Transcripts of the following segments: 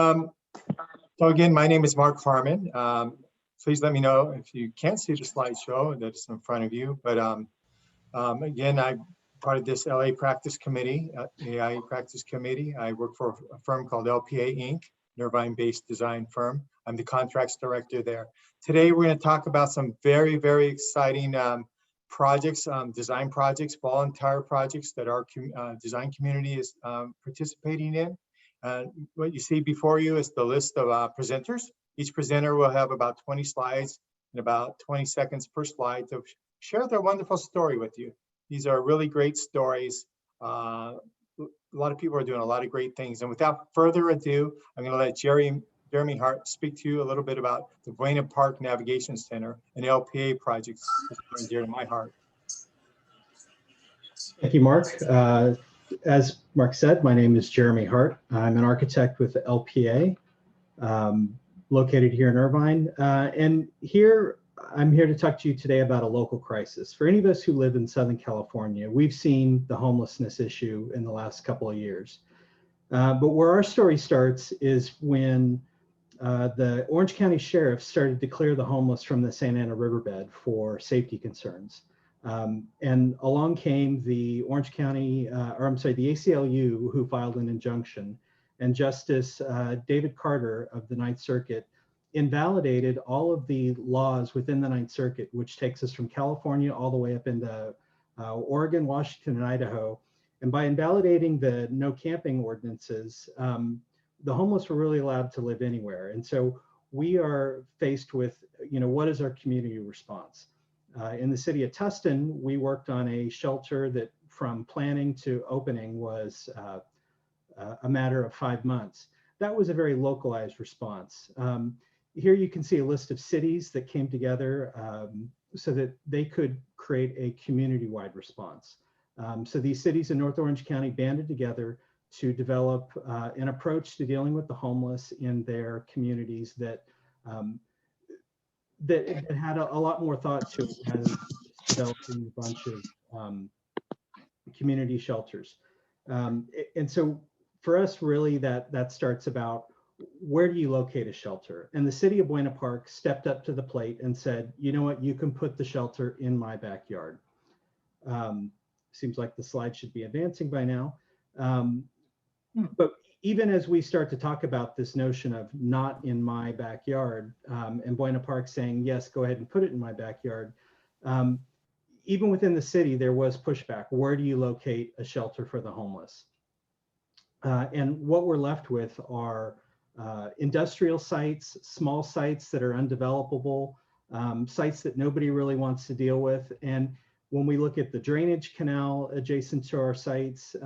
Um, so again, my name is Mark Harmon. Please let me know if you can't see the slideshow that's in front of you. But again, I'm part of this LA Practice Committee, AI Practice Committee. I work for a firm called LPA Inc., Irvine-based design firm. I'm the contracts director there. Today, we're going to talk about some very, very exciting projects, design projects, volunteer projects that our design community is participating in. What you see before you is the list of presenters. Each presenter will have about 20 slides and about 20 seconds per slide to share their wonderful story with you. These are really great stories. A lot of people are doing a lot of great things. And without further ado, I'm going to let Jeremy Hart speak to you a little bit about the Buena Park Navigation Center and LPA projects that are dear to my heart. Thank you, Mark. As Mark said, my name is Jeremy Hart. I'm an architect with LPA, located here in Irvine. And I'm here to talk to you today about a local crisis. For any of us who live in Southern California, we've seen the homelessness issue in the last couple of years. But where our story starts is when the Orange County Sheriff started to clear the homeless from the Santa Ana riverbed for safety concerns. And along came the Orange County, the ACLU, who filed an injunction, and Justice David Carter of the Ninth Circuit invalidated all of the laws within the Ninth Circuit, which takes us from California all the way up into Oregon, Washington, and Idaho. And by invalidating the no camping ordinances, the homeless were really allowed to live anywhere. And so we are faced with, what is our community response? In the city of Tustin, we worked on a shelter that from planning to opening was a matter of 5 months. That was a very localized response. Here you can see a list of cities that came together so that they could create a community-wide response. So these cities in North Orange County banded together to develop an approach to dealing with the homeless in their communities that had a lot more thought to it rather than developing a bunch of community shelters. And so for us, really, that starts about, where do you locate a shelter? And the city of Buena Park stepped up to the plate and said, you know what, you can put the shelter in my backyard. Seems like the slide should be advancing by now. But even as we start to talk about this notion of not in my backyard, and Buena Park saying, yes, go ahead and put it in my backyard, even within the city, there was pushback. Where do you locate a shelter for the homeless? And what we're left with are industrial sites, small sites that are undevelopable, sites that nobody really wants to deal with. And when we look at the drainage canal adjacent to our sites,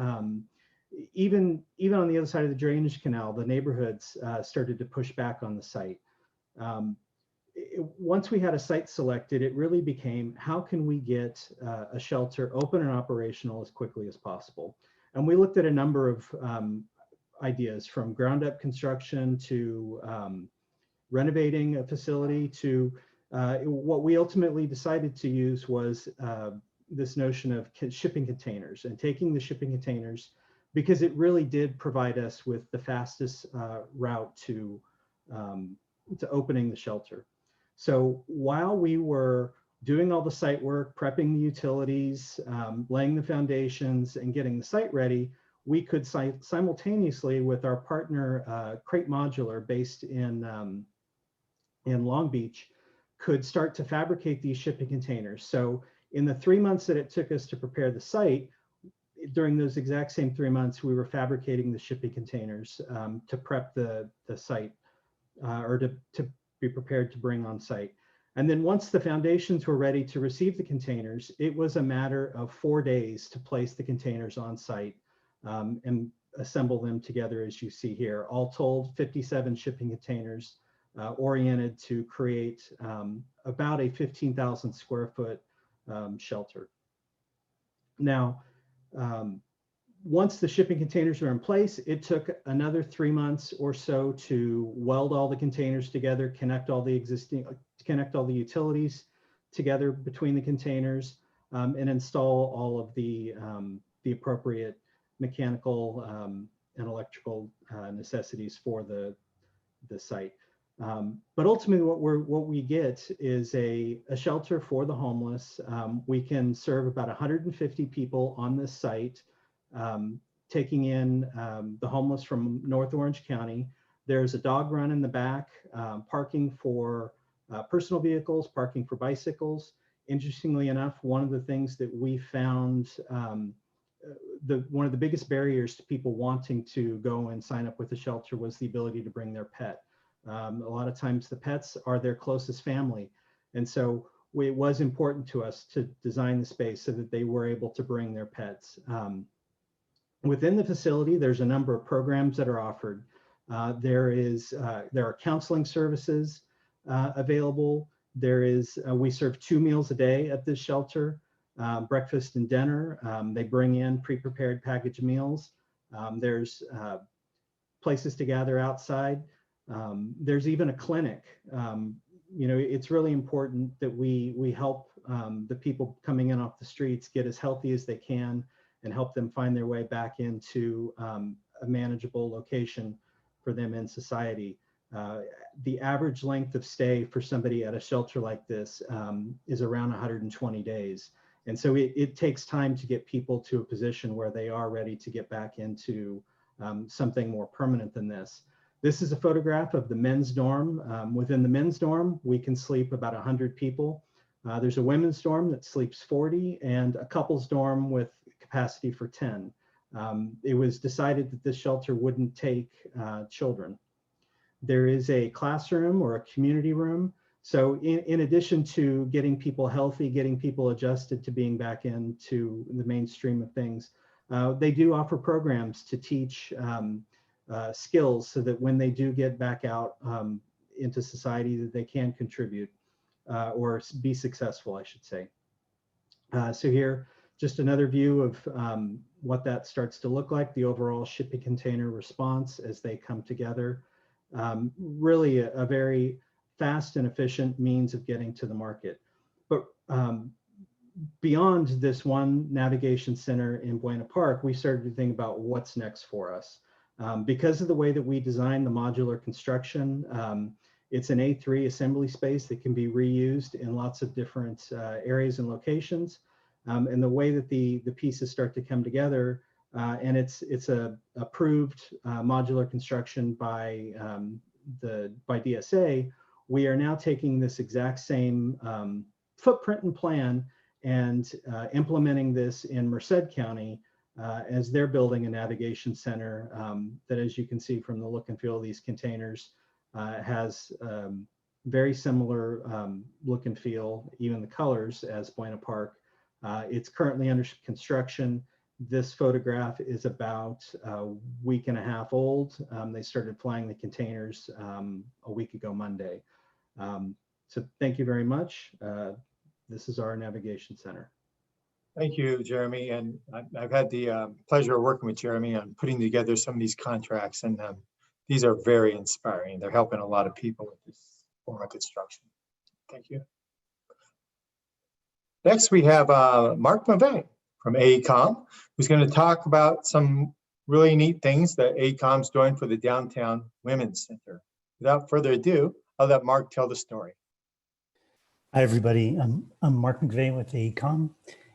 even on the other side of the drainage canal, the neighborhoods started to push back on the site. Once we had a site selected, it really became, how can we get a shelter open and operational as quickly as possible? And we looked at a number of ideas, from ground up construction to renovating a facility to what we ultimately decided to use was this notion of shipping containers, and taking the shipping containers, because it really did provide us with the fastest route to opening the shelter. So while we were doing all the site work, prepping the utilities, laying the foundations, and getting the site ready, we could simultaneously, with our partner Crate Modular, based in Long Beach, could start to fabricate these shipping containers. So in the 3 months that it took us to prepare the site, during those exact same 3 months, we were fabricating the shipping containers to prep the site, or to be prepared to bring on site. And then once the foundations were ready to receive the containers, it was a matter of 4 days to place the containers on site and assemble them together, as you see here. All told, 57 shipping containers oriented to create about a 15,000 square foot shelter. Now, once the shipping containers are in place, it took another 3 months or so to weld all the containers together, connect all the utilities together between the containers, and install all of the appropriate mechanical and electrical necessities for the site. But ultimately, what we get is a shelter for the homeless. We can serve about 150 people on this site, taking in the homeless from North Orange County. There's a dog run in the back, parking for personal vehicles, parking for bicycles. Interestingly enough, one of the things that we found, one of the biggest barriers to people wanting to go and sign up with the shelter was the ability to bring their pet. A lot of times the pets are their closest family. And so it was important to us to design the space so that they were able to bring their pets. Within the facility, there's a number of programs that are offered. There are counseling services available. We serve 2 meals a day at this shelter, breakfast and dinner. They bring in pre-prepared packaged meals. There's places to gather outside. There's even a clinic. It's really important that we help the people coming in off the streets get as healthy as they can and help them find their way back into a manageable location for them in society. The average length of stay for somebody at a shelter like this is around 120 days. And so it takes time to get people to a position where they are ready to get back into something more permanent than this. This is a photograph of the men's dorm. Within the men's dorm, we can sleep about 100 people. There's a women's dorm that sleeps 40 and a couple's dorm with capacity for 10. It was decided that this shelter wouldn't take children. There is a classroom or a community room. So in addition to getting people healthy, getting people adjusted to being back into the mainstream of things, they do offer programs to teach skills so that when they do get back out into society that they can contribute or be successful, I should say. So here, just another view of what that starts to look like, the overall shipping container response as they come together. Really a very fast and efficient means of getting to the market. But beyond this one navigation center in Buena Park, we started to think about what's next for us. Because of the way that we design the modular construction, it's an A3 assembly space that can be reused in lots of different areas and locations. And the way that the pieces start to come together, and it's a approved modular construction by DSA, we are now taking this exact same footprint and plan and implementing this in Merced County as they're building a navigation center that, as you can see from the look and feel of these containers, has very similar look and feel, even the colors, as Buena Park. It's currently under construction. This photograph is about a week and a half old. They started flying the containers a week ago Monday. So thank you very much. This is our navigation center. Thank you, Jeremy. And I've had the pleasure of working with Jeremy on putting together some of these contracts, and these are very inspiring. They're helping a lot of people with this form of construction. Thank you. Next, we have Mark McVeigh from AECOM, who's going to talk about some really neat things that AECOM's doing for the Downtown Women's Center. Without further ado, I'll let Mark tell the story. Hi, everybody. I'm Mark McVeigh with AECOM,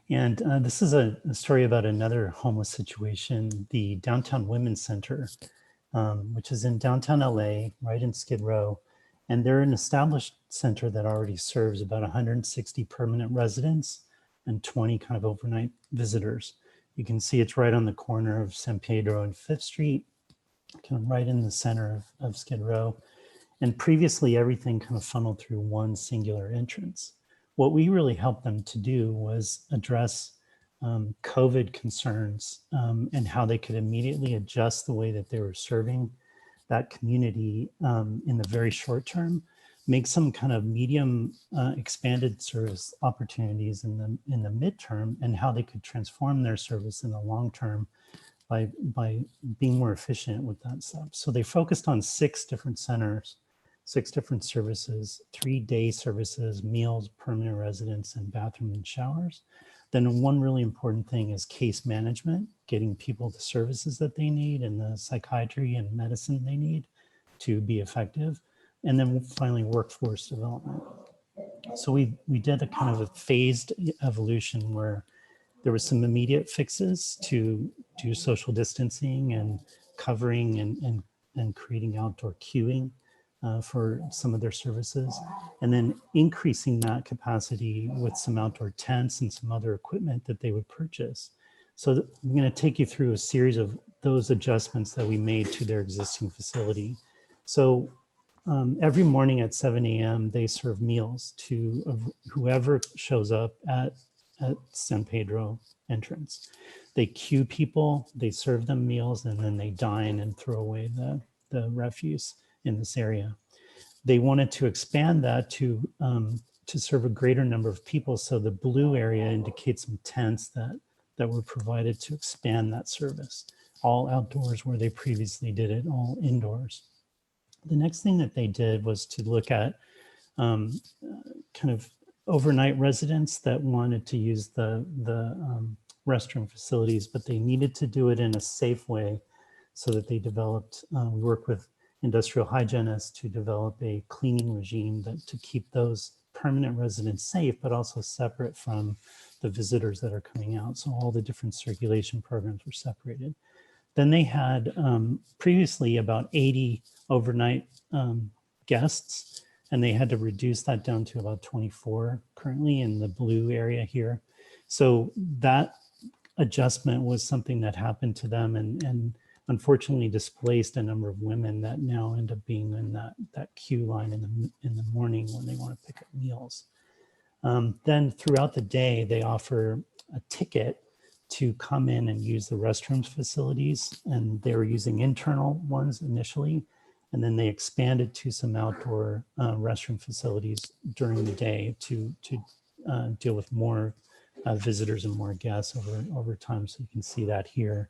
and this is a story about another homeless situation, the Downtown Women's Center, which is in downtown LA, right in Skid Row. And they're an established center that already serves about 160 permanent residents and 20 kind of overnight visitors. You can see it's right on the corner of San Pedro and 5th Street, kind of right in the center of Skid Row. And previously, everything kind of funneled through one singular entrance. What we really helped them to do was address COVID concerns and how they could immediately adjust the way that they were serving that community in the very short term, make some kind of medium expanded service opportunities in the midterm, and how they could transform their service in the long term by being more efficient with that stuff. So they focused on 6 different centers, 6 different services, 3 day services, meals, permanent residence, and bathroom and showers. Then one really important thing is case management, getting people the services that they need and the psychiatry and medicine they need to be effective. And then finally, workforce development. So we did a kind of a phased evolution where there was some immediate fixes to do social distancing and covering and creating outdoor queuing for some of their services, and then increasing that capacity with some outdoor tents and some other equipment that they would purchase. So I'm going to take you through a series of those adjustments that we made to their existing facility. So every morning at 7 a.m., they serve meals to whoever shows up at San Pedro entrance. They queue people, they serve them meals, and then they dine and throw away the refuse in this area. They wanted to expand that to serve a greater number of people. So the blue area indicates some tents that were provided to expand that service. All outdoors where they previously did it, all indoors. The next thing that they did was to look at kind of overnight residents that wanted to use the restroom facilities, but they needed to do it in a safe way, so that they developed, we work with industrial hygienists to develop a cleaning regime to keep those permanent residents safe, but also separate from the visitors that are coming out. So all the different circulation programs were separated. Then they had previously about 80 overnight guests, and they had to reduce that down to about 24 currently in the blue area here. So that adjustment was something that happened to them and unfortunately displaced a number of women that now end up being in that queue line in the morning when they want to pick up meals. Then throughout the day, they offer a ticket to come in and use the restrooms facilities, and they were using internal ones initially, and then they expanded to some outdoor restroom facilities during the day to deal with more visitors and more guests over time. So you can see that here.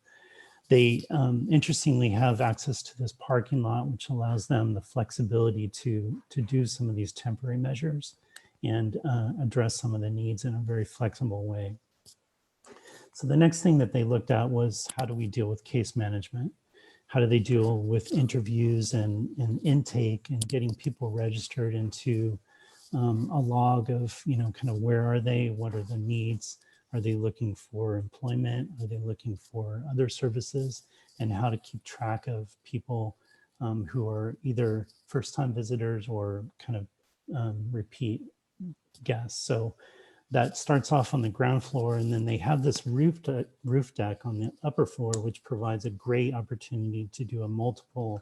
They interestingly have access to this parking lot, which allows them the flexibility to do some of these temporary measures and address some of the needs in a very flexible way. So the next thing that they looked at was, how do we deal with case management? How do they deal with interviews and intake and getting people registered into a log of, kind of where are they? What are the needs? Are they looking for employment? Are they looking for other services? And how to keep track of people who are either first-time visitors or kind of repeat guests. So that starts off on the ground floor, and then they have this roof deck on the upper floor, which provides a great opportunity to do a multiple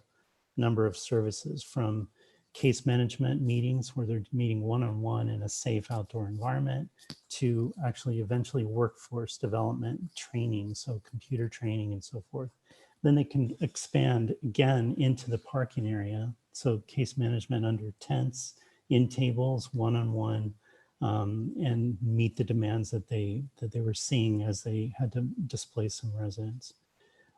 number of services, from case management meetings where they're meeting one-on-one in a safe outdoor environment, to actually eventually workforce development training, so computer training and so forth. Then they can expand again into the parking area. So case management under tents, in tables, one-on-one, and meet the demands that they were seeing as they had to displace some residents.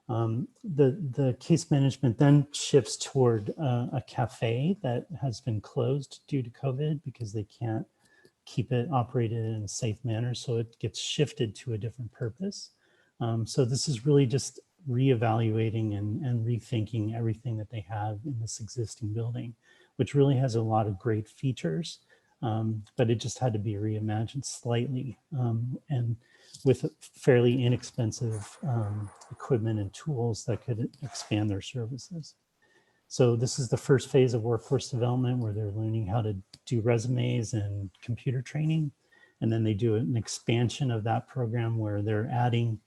The case management then shifts toward a cafe that has been closed due to COVID because they can't keep it operated in a safe manner. So it gets shifted to a different purpose. So this is really just reevaluating and rethinking everything that they have in this existing building, which really has a lot of great features, but it just had to be reimagined slightly, and with fairly inexpensive equipment and tools that could expand their services. So this is the first phase of workforce development, where they're learning how to do resumes and computer training. And then they do an expansion of that program where they're adding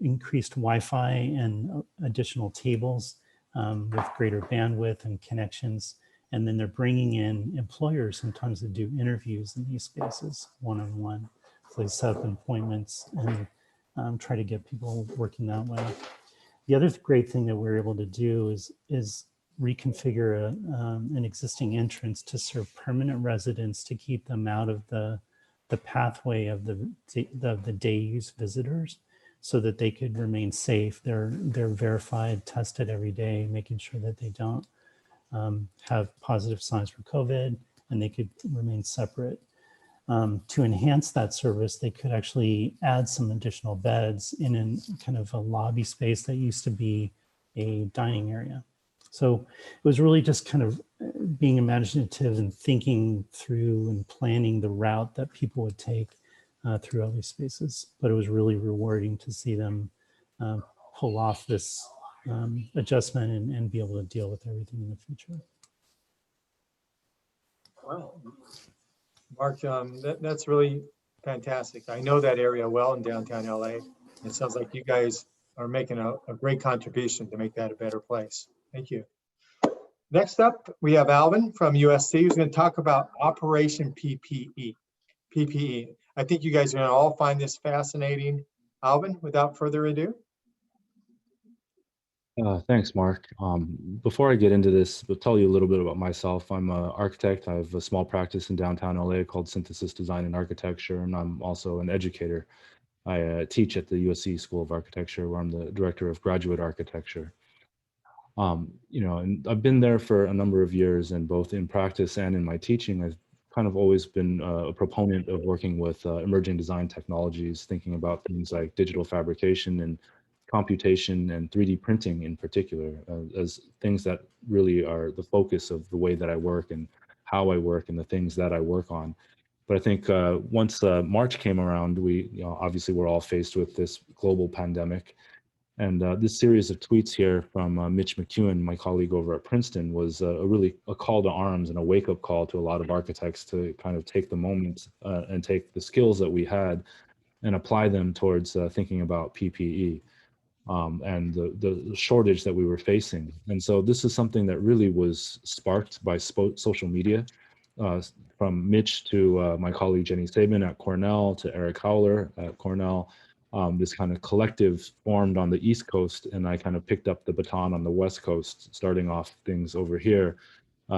increased Wi-Fi and additional tables with greater bandwidth and connections. And then they're bringing in employers sometimes to do interviews in these spaces, one-on-one. So they set up appointments and try to get people working that way. The other great thing that we're able to do is reconfigure an existing entrance to serve permanent residents, to keep them out of the pathway of the day use visitors, so that they could remain safe. They're verified, tested every day, making sure that they don't have positive signs for COVID, and they could remain separate. to enhance that service, they could actually add some additional beds in kind of a lobby space that used to be a dining area. So it was really just kind of being imaginative and thinking through and planning the route that people would take through all these spaces. But it was really rewarding to see them pull off this adjustment and be able to deal with everything in the future. Wow. Mark, that's really fantastic. I know that area well in downtown LA. It sounds like you guys are making a great contribution to make that a better place. Thank you. Next up, we have Alvin from USC, who's going to talk about Operation PPE. PPE. I think you guys are going to all find this fascinating. Alvin, without further ado. Thanks, Mark. Before I get into this, I'll tell you a little bit about myself. I'm an architect. I have a small practice in downtown LA called Synthesis Design and Architecture, and I'm also an educator. I teach at the USC School of Architecture, where I'm the director of graduate architecture. And I've been there for a number of years, and both in practice and in my teaching, I've kind of always been a proponent of working with emerging design technologies, thinking about things like digital fabrication and computation and 3D printing in particular, as things that really are the focus of the way that I work and how I work and the things that I work on. But I think once March came around, obviously we're all faced with this global pandemic. And this series of tweets here from Mitch McEwen, my colleague over at Princeton, was really a call to arms and a wake-up call to a lot of architects to kind of take the moment and take the skills that we had and apply them towards thinking about PPE. And the shortage that we were facing. And so this is something that really was sparked by social media, from Mitch to my colleague Jenny Sabin at Cornell to Eric Howler at Cornell. This kind of collective formed on the East Coast, and I kind of picked up the baton on the West Coast, starting off things over here,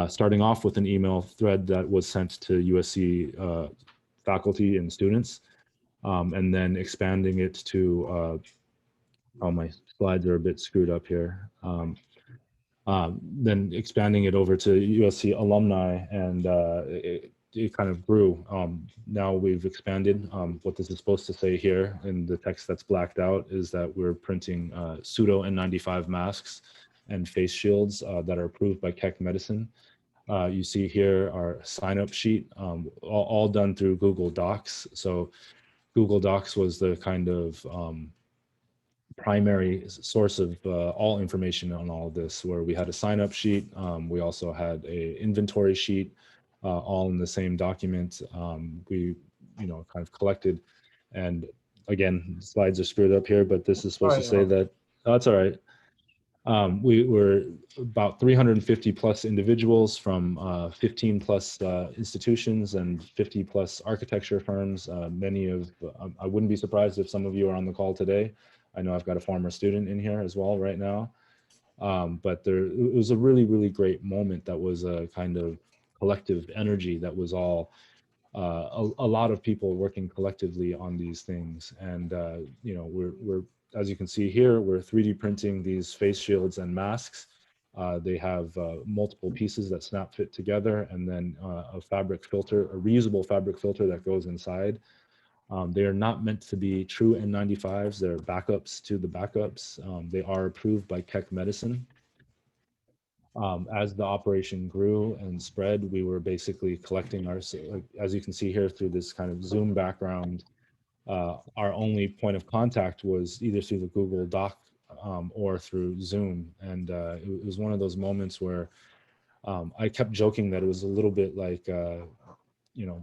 starting off with an email thread that was sent to USC faculty and students, and then expanding it to oh, my slides are a bit screwed up here. Then expanding it over to USC alumni, and it kind of grew. Now we've expanded. What this is supposed to say here in the text that's blacked out is that we're printing pseudo N95 masks and face shields that are approved by Keck Medicine. You see here our sign-up sheet, all done through Google Docs. So Google Docs was the kind of primary source of all information on all of this, where we had a sign-up sheet. We also had a inventory sheet, all in the same document. We, kind of collected, and again, slides are screwed up here, but this is supposed to say that, oh, that's all right. We were about 350 plus individuals from 15 plus institutions and 50 plus architecture firms. Many of, I wouldn't be surprised if some of you are on the call today. I know I've got a former student in here as well right now. But it was a really, really great moment that was a kind of collective energy that was all, a lot of people working collectively on these things. And, we're, as you can see here, we're 3D printing these face shields and masks. They have multiple pieces that snap fit together, and then a fabric filter, a reusable fabric filter that goes inside. They are not meant to be true N95s. They're backups to the backups. They are approved by Keck Medicine. As the operation grew and spread, we were basically collecting as you can see here through this kind of Zoom background, our only point of contact was either through the Google Doc or through Zoom. And it was one of those moments where I kept joking that it was a little bit like,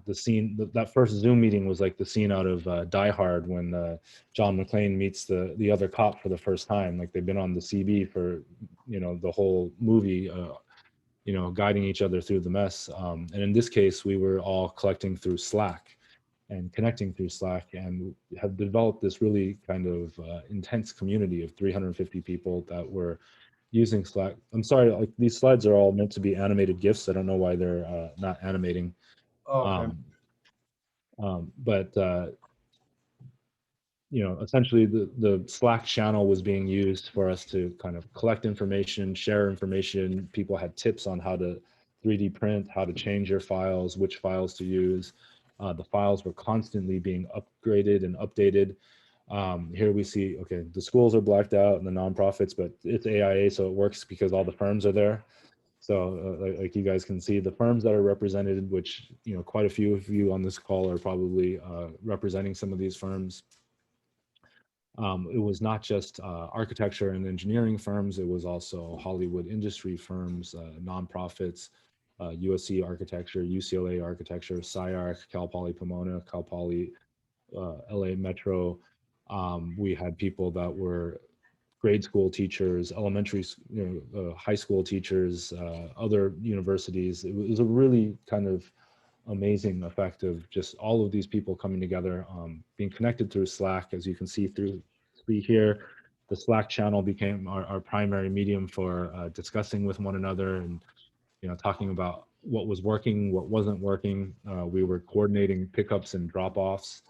the scene, that first Zoom meeting was like the scene out of Die Hard when John McClane meets the other cop for the first time. Like they've been on the CB for, the whole movie, guiding each other through the mess. And in this case, we were all collecting through Slack and connecting through Slack, and have developed this really kind of intense community of 350 people that were using Slack. I'm sorry, like these slides are all meant to be animated GIFs. I don't know why they're not animating. Okay. But essentially the Slack channel was being used for us to kind of collect information, share information. People had tips on how to 3D print, how to change your files, which files to use. The files were constantly being upgraded and updated. Here we see, okay, the schools are blacked out and the nonprofits, but it's AIA, so it works because all the firms are there. So like you guys can see the firms that are represented, which, quite a few of you on this call are probably representing some of these firms. It was not just architecture and engineering firms, it was also Hollywood industry firms, nonprofits, USC Architecture, UCLA Architecture, SciArc, Cal Poly Pomona, Cal Poly LA Metro. We had people that were grade school teachers, elementary, high school teachers, other universities. It was a really kind of amazing effect of just all of these people coming together, being connected through Slack. As you can see here, the Slack channel became our primary medium for discussing with one another and talking about what was working, what wasn't working. We were coordinating pickups and drop-offs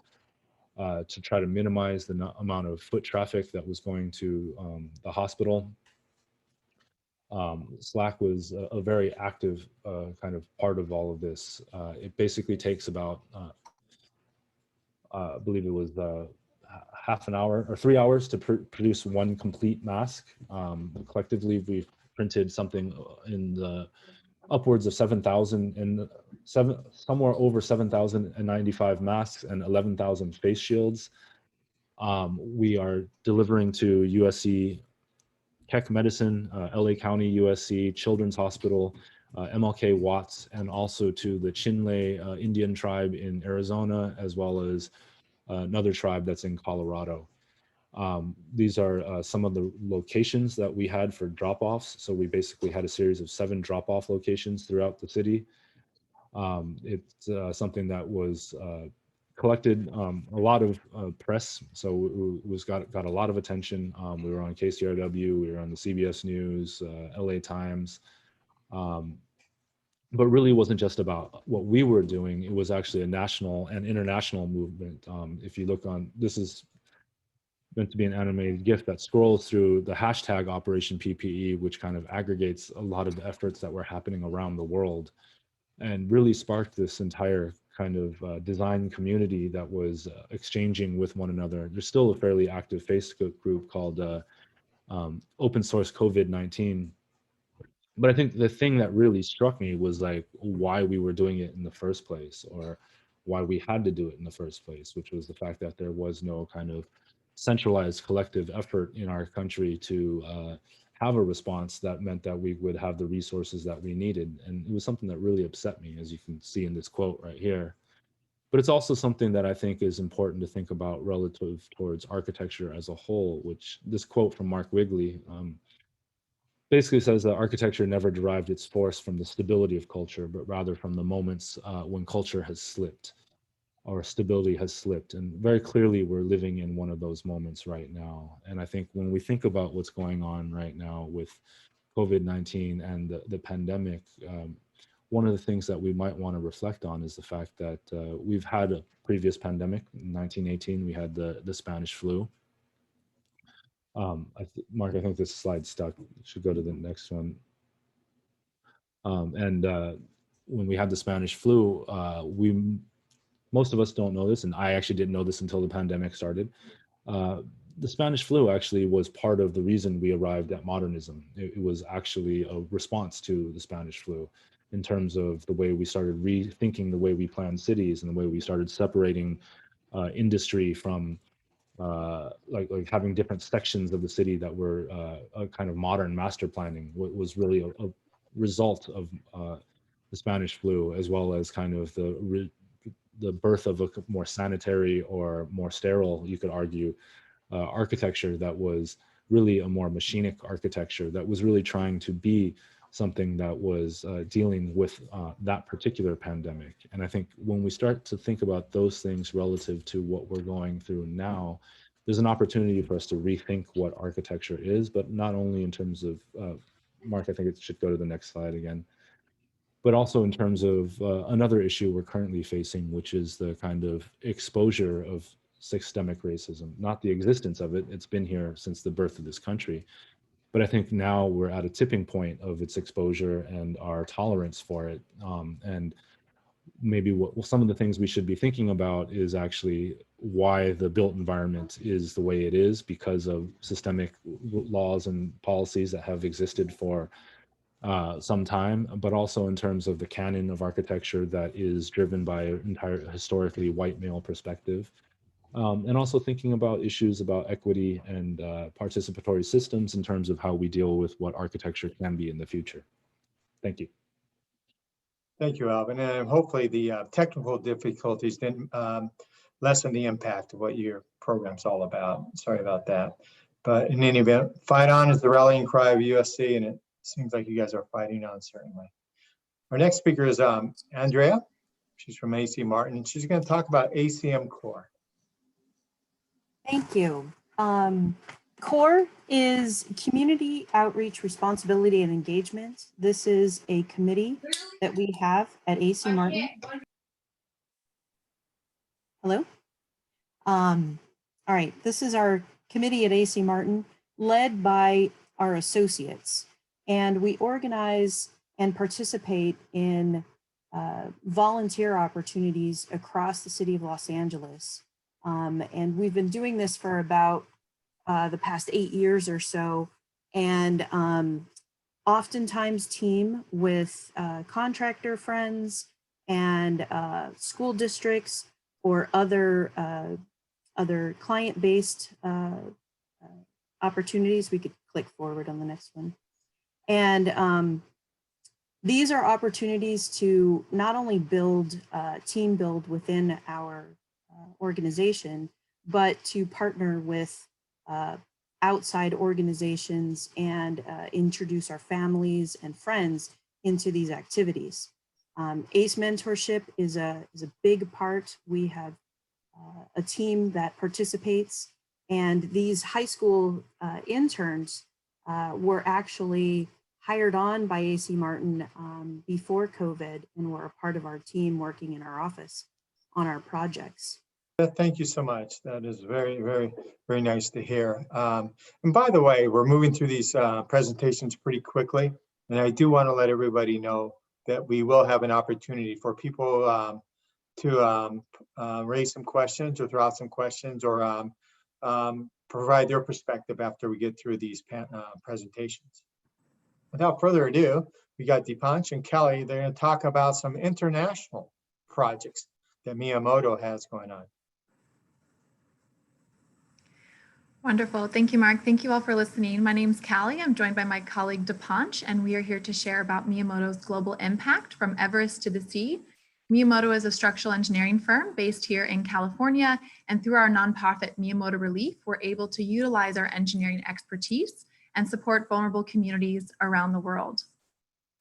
to try to minimize the amount of foot traffic that was going to the hospital. Slack was a very active kind of part of all of this. It basically takes about, I believe it was half an hour or 3 hours to produce one complete mask. Collectively, we've printed something in the upwards of 7,000 and somewhere over 7,095 masks and 11,000 face shields. We are delivering to USC Keck Medicine, LA County USC, Children's Hospital, MLK Watts, and also to the Chinle Indian tribe in Arizona, as well as another tribe that's in Colorado. These are some of the locations that we had for drop-offs. So we basically had a series of 7 drop-off locations throughout the city. It's something that was collected a lot of press, so it was got a lot of attention. We were on KCRW, we were on the CBS News, LA Times, but really wasn't just about what we were doing. It was actually a national and international movement. If you look on, this is meant to be an animated GIF that scrolls through the hashtag Operation PPE, which kind of aggregates a lot of the efforts that were happening around the world and really sparked this entire kind of design community that was exchanging with one another. There's still a fairly active Facebook group called Open Source COVID-19. But I think the thing that really struck me was like why we were doing it in the first place, or why we had to do it in the first place, which was the fact that there was no kind of centralized collective effort in our country to have a response that meant that we would have the resources that we needed. And it was something that really upset me, as you can see in this quote right here. But it's also something that I think is important to think about relative towards architecture as a whole, which this quote from Mark Wigley basically says that architecture never derived its force from the stability of culture, but rather from the moments when culture has slipped or stability has slipped. And very clearly, we're living in one of those moments right now. And I think when we think about what's going on right now with COVID-19 and the pandemic, one of the things that we might want to reflect on is the fact that we've had a previous pandemic. In 1918, we had the Spanish flu. Mark, I think this slide stuck. Should go to the next one. When we had the Spanish flu, most of us don't know this, and I actually didn't know this until the pandemic started. The Spanish flu actually was part of the reason we arrived at modernism. It was actually a response to the Spanish flu in terms of the way we started rethinking the way we planned cities and the way we started separating industry from like having different sections of the city that were a kind of modern master planning. What was really a result of the Spanish flu, as well as kind of the birth of a more sanitary or more sterile, you could argue, architecture that was really a more machinic architecture that was really trying to be something that was dealing with that particular pandemic. And I think when we start to think about those things relative to what we're going through now, there's an opportunity for us to rethink what architecture is, but not only in terms of, Mark, I think it should go to the next slide again, but also in terms of another issue we're currently facing, which is the kind of exposure of systemic racism, not the existence of it. It's been here since the birth of this country. But I think now we're at a tipping point of its exposure and our tolerance for it. And maybe what some of the things we should be thinking about is actually why the built environment is the way it is, because of systemic laws and policies that have existed for some time, but also in terms of the canon of architecture that is driven by an entire historically white male perspective. And also thinking about issues about equity and participatory systems in terms of how we deal with what architecture can be in the future. Thank you. Thank you, Alvin. And hopefully the technical difficulties didn't lessen the impact of what your program's all about. Sorry about that. But in any event, fight on is the rallying cry of USC, and it seems like you guys are fighting on, certainly. Our next speaker is Andrea. She's from AC Martin, and she's going to talk about ACM Core. Thank you. CORE is Community Outreach Responsibility and Engagement. This is a committee that we have at AC Martin. Hello? All right, this is our committee at AC Martin, led by our associates. And we organize and participate in volunteer opportunities across the city of Los Angeles. And we've been doing this for about the past 8 years or so, and oftentimes team with contractor friends and school districts or other client-based opportunities. We could click forward on the next one. And these are opportunities to not only build team build within our organization, but to partner with outside organizations and introduce our families and friends into these activities. ACE mentorship is a big part. We have a team that participates, and these high school interns were actually hired on by AC Martin before COVID, and were a part of our team working in our office on our projects. Thank you so much. That is very, very, very nice to hear. And by the way, we're moving through these presentations pretty quickly. And I do want to let everybody know that we will have an opportunity for people to raise some questions or throw out some questions or provide their perspective after we get through these presentations. Without further ado, we got Deepansh and Kelly. They're going to talk about some international projects that Miyamoto has going on. Wonderful. Thank you, Mark. Thank you all for listening. My name is Callie. I'm joined by my colleague Deepansh, and we are here to share about Miyamoto's global impact from Everest to the sea. Miyamoto is a structural engineering firm based here in California, and through our nonprofit Miyamoto Relief, we're able to utilize our engineering expertise and support vulnerable communities around the world.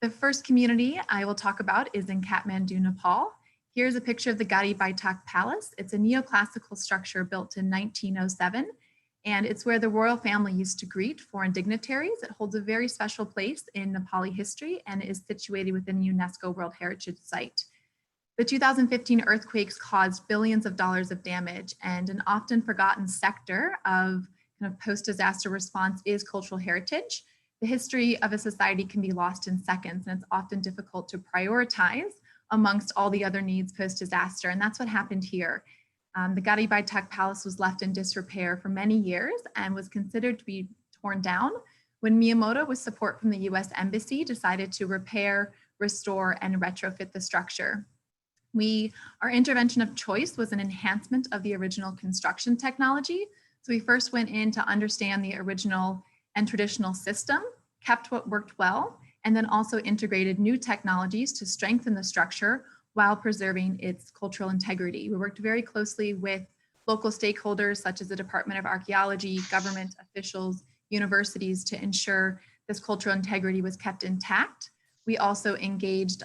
The first community I will talk about is in Kathmandu, Nepal. Here's a picture of the Gadi Baitak Palace. It's a neoclassical structure built in 1907. And it's where the royal family used to greet foreign dignitaries. It holds a very special place in Nepali history and is situated within the UNESCO World Heritage Site. The 2015 earthquakes caused billions of dollars of damage, and an often forgotten sector of kind of post-disaster response is cultural heritage. The history of a society can be lost in seconds, and it's often difficult to prioritize amongst all the other needs post-disaster, and that's what happened here. The Gadi Baitak Palace was left in disrepair for many years and was considered to be torn down when Miyamoto, with support from the US Embassy, decided to repair, restore, and retrofit the structure. Our intervention of choice was an enhancement of the original construction technology. So we first went in to understand the original and traditional system, kept what worked well, and then also integrated new technologies to strengthen the structure while preserving its cultural integrity. We worked very closely with local stakeholders such as the Department of Archaeology, government officials, universities to ensure this cultural integrity was kept intact. We also engaged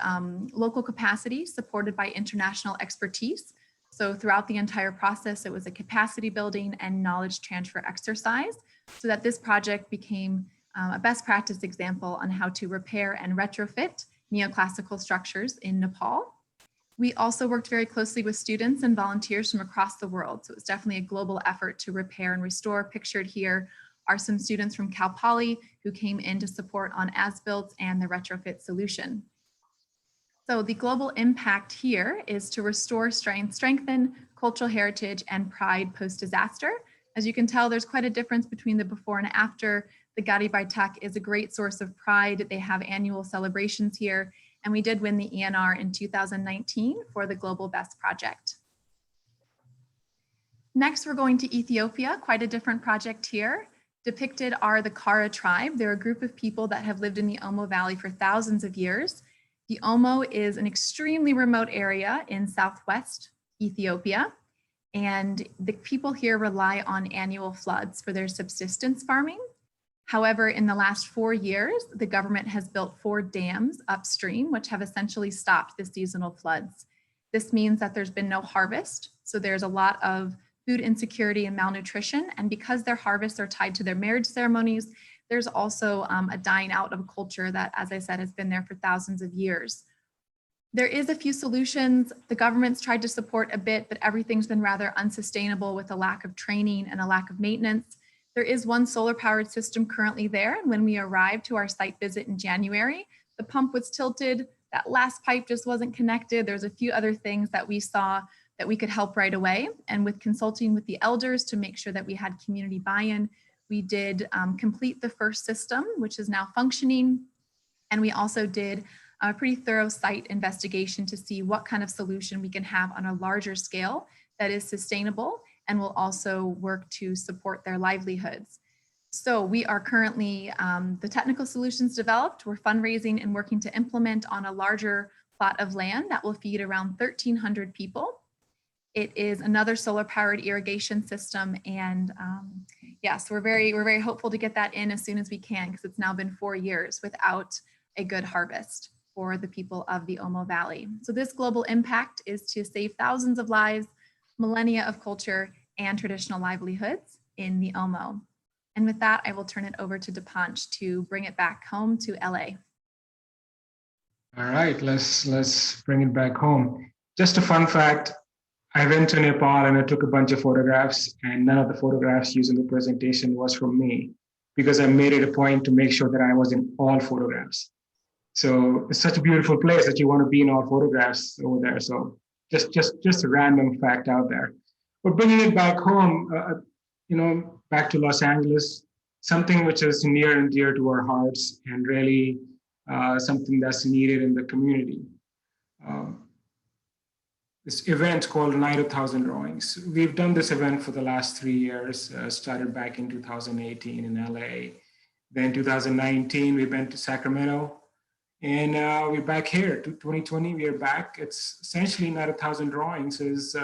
local capacity supported by international expertise. So throughout the entire process, it was a capacity building and knowledge transfer exercise so that this project became a best practice example on how to repair and retrofit neoclassical structures in Nepal. We also worked very closely with students and volunteers from across the world. So it was definitely a global effort to repair and restore. Pictured here are some students from Cal Poly who came in to support on as-built and the retrofit solution. So the global impact here is to restore, strengthen cultural heritage and pride post-disaster. As you can tell, there's quite a difference between the before and after. The Gadi Baitak is a great source of pride. They have annual celebrations here, and we did win the ENR in 2019 for the Global Best Project. Next, we're going to Ethiopia, quite a different project here. Depicted are the Kara tribe. They're a group of people that have lived in the Omo Valley for thousands of years. The Omo is an extremely remote area in southwest Ethiopia, and the people here rely on annual floods for their subsistence farming. However, in the last 4 years, the government has built 4 dams upstream, which have essentially stopped the seasonal floods. This means that there's been no harvest, so there's a lot of food insecurity and malnutrition, and because their harvests are tied to their marriage ceremonies, there's also a dying out of a culture that, as I said, has been there for thousands of years. There is a few solutions. The government's tried to support a bit, but everything's been rather unsustainable with a lack of training and a lack of maintenance. There is one solar powered system currently there, and when we arrived to our site visit in January, the pump was tilted, that last pipe just wasn't connected. There's a few other things that we saw that we could help right away. And with consulting with the elders to make sure that we had community buy-in, we did complete the first system, which is now functioning. And we also did a pretty thorough site investigation to see what kind of solution we can have on a larger scale that is sustainable and will also work to support their livelihoods. So we are currently, the technical solutions developed, we're fundraising and working to implement on a larger plot of land that will feed around 1,300 people. It is another solar powered irrigation system. And yes, we're very hopeful to get that in as soon as we can, because it's now been 4 years without a good harvest for the people of the Omo Valley. So this global impact is to save thousands of lives, millennia of culture, and traditional livelihoods in the Omo. And with that, I will turn it over to Dipanch to bring it back home to LA. All right, let's bring it back home. Just a fun fact, I went to Nepal and I took a bunch of photographs, and none of the photographs used in the presentation was from me, because I made it a point to make sure that I was in all photographs. So it's such a beautiful place that you want to be in all photographs over there. So just a random fact out there. But bringing it back home, back to Los Angeles, something which is near and dear to our hearts, and really something that's needed in the community. This event called Night of 1,000 Drawings. We've done this event for the last 3 years, started back in 2018 in LA. Then 2019, we went to Sacramento, and we're back here. 2020, we are back. It's essentially Night of 1,000 Drawings is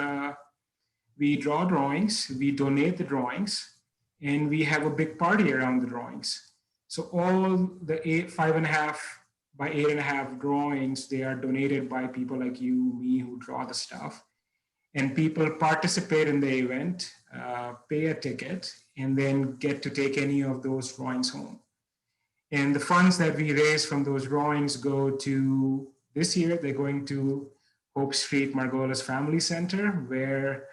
we draw drawings, we donate the drawings, and we have a big party around the drawings. So all the 5.5 by 8.5 drawings, they are donated by people like you, me, who draw the stuff. And people participate in the event, pay a ticket, and then get to take any of those drawings home. And the funds that we raise from those drawings go to, this year, they're going to Hope Street Margolis Family Center, where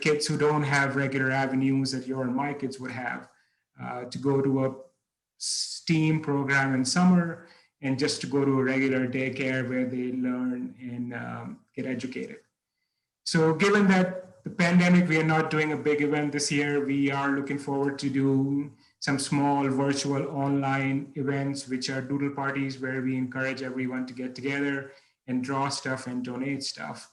kids who don't have regular avenues that your and my kids would have to go to a STEAM program in summer, and just to go to a regular daycare where they learn and get educated. So given that the pandemic, we are not doing a big event this year, we are looking forward to do some small virtual online events, which are doodle parties, where we encourage everyone to get together and draw stuff and donate stuff.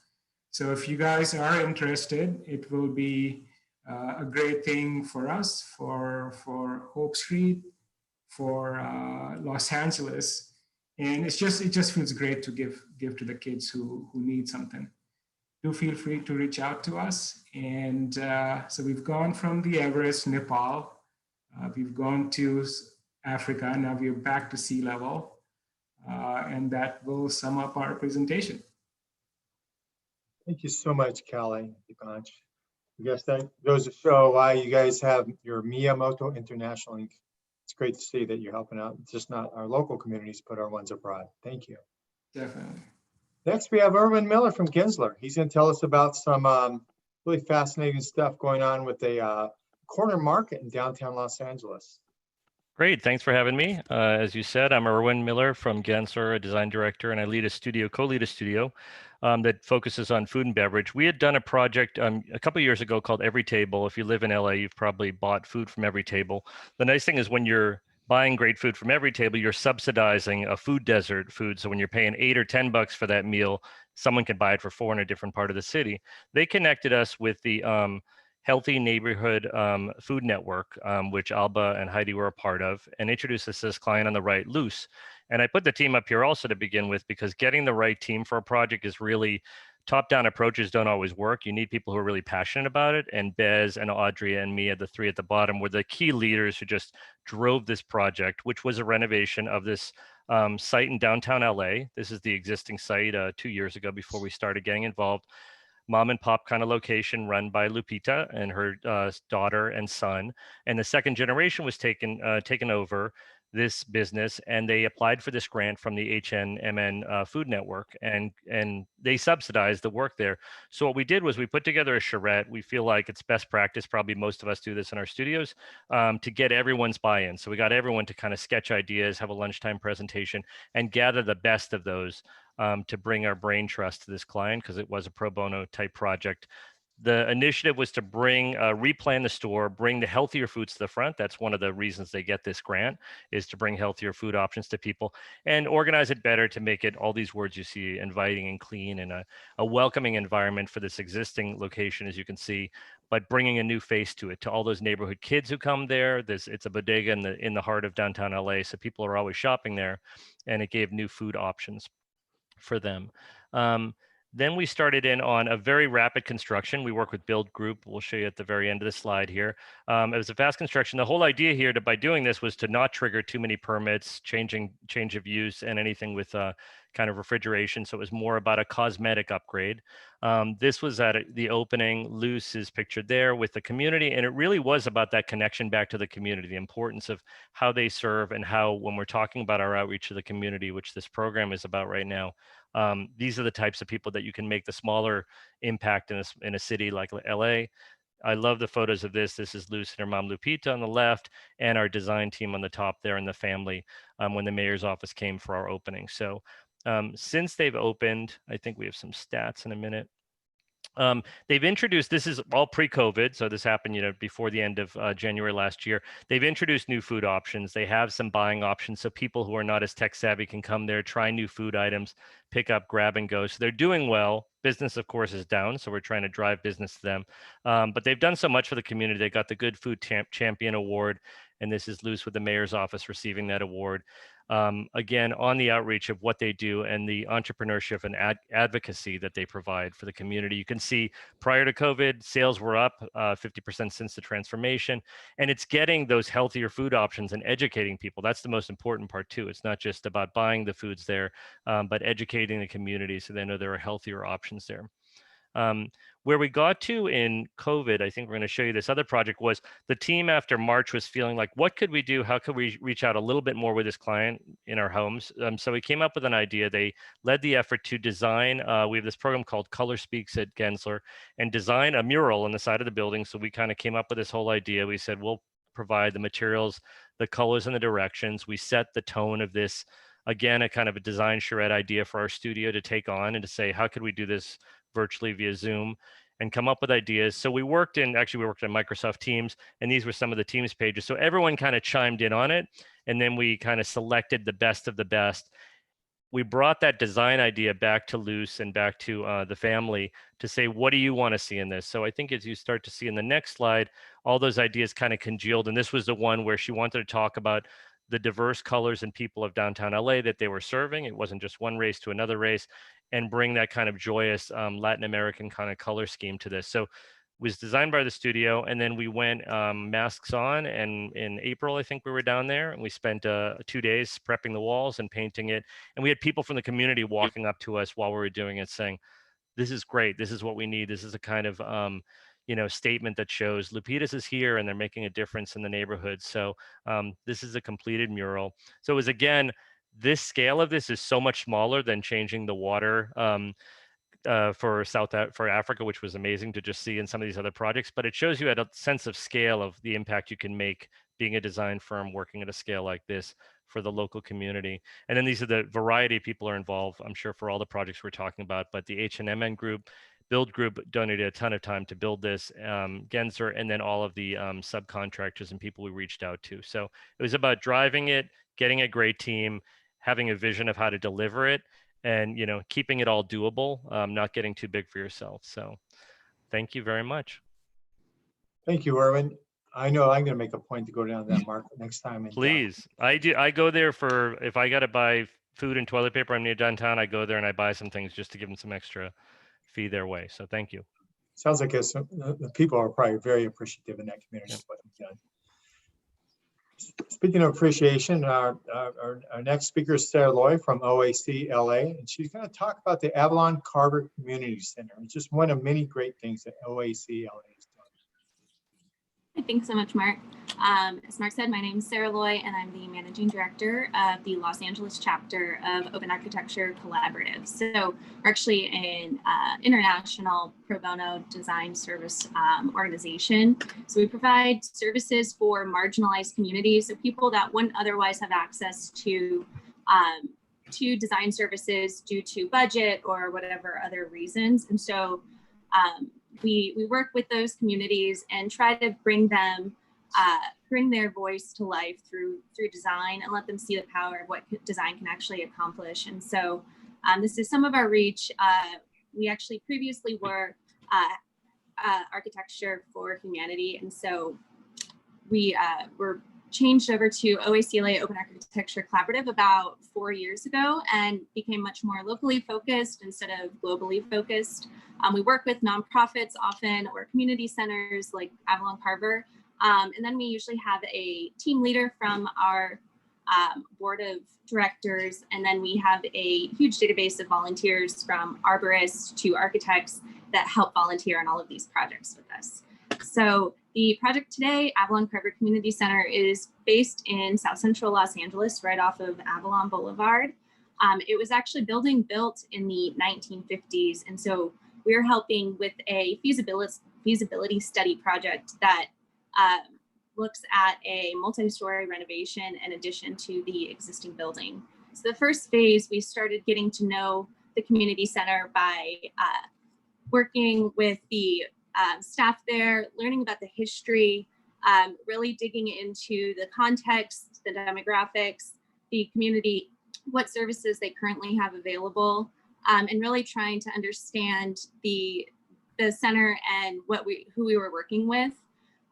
So if you guys are interested, it will be a great thing for us, for Hope Street, for Los Angeles. And it just feels great to give to the kids who need something. Do feel free to reach out to us. And so we've gone from the Everest, Nepal, we've gone to Africa, now we're back to sea level. And that will sum up our presentation. Thank you so much, Callie, Dipanch. I guess that goes to show why you guys have your Miyamoto International Inc. It's great to see that you're helping out, just not our local communities, but our ones abroad. Thank you. Definitely. Next, we have Erwin Miller from Gensler. He's going to tell us about some really fascinating stuff going on with a corner market in downtown Los Angeles. Great, thanks for having me. As you said, I'm Erwin Miller from Gensler, a design director, and I lead a studio, co-lead a studio that focuses on food and beverage. We had done a project a couple of years ago called Every Table. If you live in LA, you've probably bought food from Every Table. The nice thing is when you're buying great food from Every Table, you're subsidizing a food desert food. So when you're paying $8 or $10 for that meal, someone can buy it for 4 in a different part of the city. They connected us with the Healthy Neighborhood Food Network, which Alba and Heidi were a part of, and introduced us to this client on the right, Luce. And I put the team up here also to begin with, because getting the right team for a project is really, top-down approaches don't always work. You need people who are really passionate about it. And Bez and Audrey and me, the three at the bottom, were the key leaders who just drove this project, which was a renovation of this site in downtown LA. This is the existing site 2 years ago before we started getting involved. Mom and pop kind of location run by Lupita and her daughter and son. And the second generation was taken over this business, and they applied for this grant from the HNMN Food Network, and they subsidized the work there. So what we did was we put together a charrette. We feel like it's best practice. Probably most of us do this in our studios to get everyone's buy-in. So we got everyone to kind of sketch ideas, have a lunchtime presentation, and gather the best of those to bring our brain trust to this client, because it was a pro bono type project. The initiative was to replan the store, bring the healthier foods to the front. That's one of the reasons they get this grant, is to bring healthier food options to people, and organize it better to make it all these words you see, inviting and clean, and a welcoming environment for this existing location, as you can see, but bringing a new face to it, to all those neighborhood kids who come there. It's a bodega in the heart of downtown LA, so people are always shopping there, and it gave new food options for them. Then we started in on a very rapid construction. We work with Build Group. We'll show you at the very end of the slide here. It was a fast construction. The whole idea here by doing this was to not trigger too many permits, change of use, and anything with kind of refrigeration. So it was more about a cosmetic upgrade. This was at the opening. Luce is pictured there with the community. And it really was about that connection back to the community, the importance of how they serve, and how, when we're talking about our outreach to the community, which this program is about right now, these are the types of people that you can make the smaller impact in a city like LA. I love the photos of this. This is Luce and her mom Lupita on the left, and our design team on the top there, and the family when the mayor's office came for our opening. So since they've opened, I think we have some stats in a minute. They've introduced, this is all pre-COVID, so this happened, before the end of January last year. They've introduced new food options. They have some buying options, so people who are not as tech savvy can come there, try new food items, pick up, grab and go. So they're doing well. Business, of course, is down, so we're trying to drive business to them. But they've done so much for the community. They got the Good Food Champion Award, and this is Luce with the mayor's office receiving that award. Again, on the outreach of what they do and the entrepreneurship and advocacy that they provide for the community. You can see prior to COVID, sales were up 50% since the transformation, and it's getting those healthier food options and educating people. That's the most important part too. It's not just about buying the foods there, but educating the community so they know there are healthier options there. Where we got to in COVID, I think we're going to show you this other project, was the team after March was feeling like, what could we do? How could we reach out a little bit more with this client in our homes? So we came up with an idea. They led the effort to design, we have this program called Color Speaks at Gensler, and design a mural on the side of the building. So we kind of came up with this whole idea. We said, we'll provide the materials, the colors, and the directions. We set the tone of this, again, a kind of a design charrette idea for our studio to take on and to say, how could we do this virtually via Zoom, and come up with ideas. So we worked in Microsoft Teams, and these were some of the Teams pages. So everyone kind of chimed in on it, and then we kind of selected the best of the best. We brought that design idea back to Luce and back to the family to say, what do you want to see in this? So I think as you start to see in the next slide, all those ideas kind of congealed. And this was the one where she wanted to talk about the diverse colors and people of downtown LA that they were serving. It wasn't just one race to another race, and bring that kind of joyous Latin American kind of color scheme to this. So it was designed by the studio, and then we went masks on, and in April, I think we were down there, and we spent 2 days prepping the walls and painting it. And we had people from the community walking up to us while we were doing it saying, this is great. This is what we need. This is a kind of statement that shows Lupita's is here and they're making a difference in the neighborhood. So this is a completed mural. So it was, again, this scale of this is so much smaller than changing the water for Africa, which was amazing to just see in some of these other projects. But it shows you at a sense of scale of the impact you can make being a design firm working at a scale like this for the local community. And then these are the variety of people are involved, I'm sure, for all the projects we're talking about, but the HNMN group, Build Group donated a ton of time to build this, Genser, and then all of the subcontractors and people we reached out to. So it was about driving it, getting a great team, having a vision of how to deliver it, and keeping it all doable, not getting too big for yourself. So thank you very much. Thank you, Erwin. I know I'm going to make a point to go down to that market next time. And, Please, I do. I go there for if I got to buy food and toilet paper. I'm near downtown. I go there and I buy some things just to give them some extra fee their way. So thank you. sounds like the people are probably very appreciative in that community. Yep. Of what we've done. Speaking of appreciation, our next speaker is Sarah Loy from OAC LA, and she's going to talk about the AVALON CARVER Community Center. It's just one of many great things that OAC LA is doing. Thanks so much, Mark. As Mark said, my name is Sarah Loy, and I'm the Managing Director of the Los Angeles chapter of Open Architecture Collaborative. So we're actually an international pro bono design service organization. So we provide services for marginalized communities, so people that wouldn't otherwise have access to design services due to budget or whatever other reasons. And so we work with those communities and try to bring their voice to life through design and let them see the power of what design can actually accomplish. And so this is some of our reach. We actually previously were Architecture for Humanity. And so we were changed over to OACLA Open Architecture Collaborative about 4 years ago and became much more locally focused instead of globally focused. We work with nonprofits often or community centers like AVALON CARVER. And then we usually have a team leader from our board of directors. And then we have a huge database of volunteers from arborists to architects that help volunteer on all of these projects with us. So the project today, AVALON CARVER Community Center, is based in South Central Los Angeles, right off of Avalon Boulevard. It was actually built in the 1950s. And so we're helping with a feasibility study project that looks at a multi-story renovation in addition to the existing building. So the first phase, we started getting to know the community center by working with the staff there, learning about the history, really digging into the context, the demographics, the community, what services they currently have available, and really trying to understand the center and who we were working with.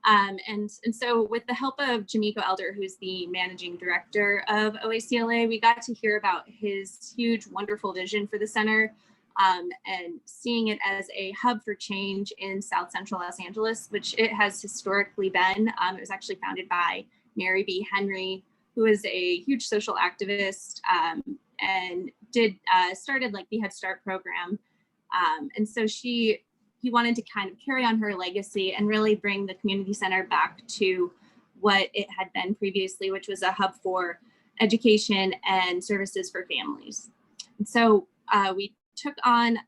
And so with the help of Jamiko Elder, who's the managing director of OACLA, we got to hear about his huge, wonderful vision for the center, and seeing it as a hub for change in South Central Los Angeles, which it has historically been. It was actually founded by Mary B. Henry, who is a huge social activist, and started like the Head Start program. And so he wanted to kind of carry on her legacy and really bring the community center back to what it had been previously, which was a hub for education and services for families. And so we took on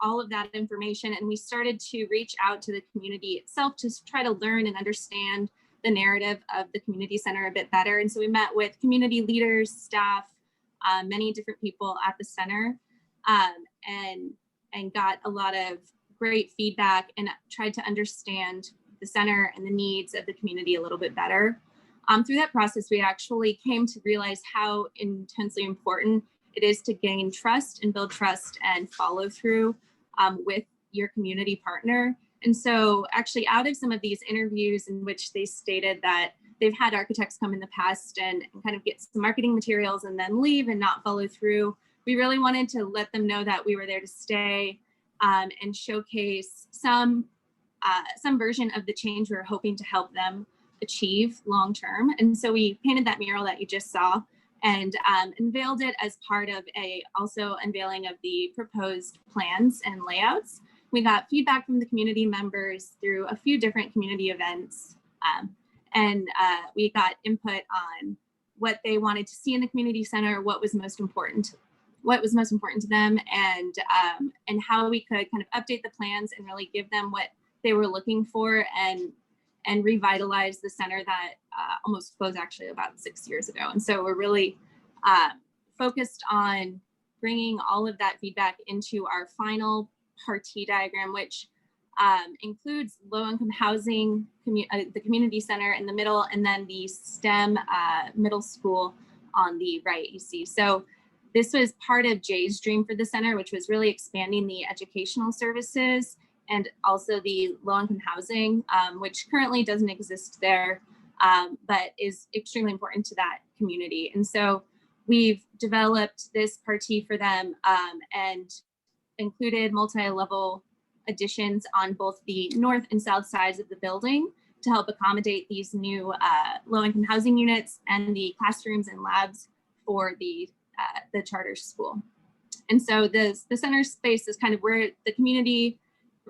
all of that information, and we started to reach out to the community itself to try to learn and understand the narrative of the community center a bit better. And so we met with community leaders, staff, many different people at the center, and got a lot of great feedback and tried to understand the center and the needs of the community a little bit better. Through that process, we actually came to realize how intensely important it is to gain trust and build trust and follow through with your community partner. And so actually out of some of these interviews in which they stated that they've had architects come in the past and kind of get some marketing materials and then leave and not follow through, we really wanted to let them know that we were there to stay and showcase some version of the change we were hoping to help them achieve long term. And so we painted that mural that you just saw and unveiled it as part of also unveiling of the proposed plans and layouts. We got feedback from the community members through a few different community events, and we got input on what they wanted to see in the community center, what was most important to them, and how we could kind of update the plans and really give them what they were looking for, and and revitalize the center that almost closed actually about 6 years ago. And so we're really focused on bringing all of that feedback into our final partie diagram, which includes low-income housing, the community center in the middle, and then the STEM middle school on the right, you see. So this was part of Jay's dream for the center, which was really expanding the educational services and also the low-income housing, which currently doesn't exist there, but is extremely important to that community. And so we've developed this partie for them and included multi-level additions on both the north and south sides of the building to help accommodate these new low-income housing units and the classrooms and labs for the charter school. And so the center space is kind of where the community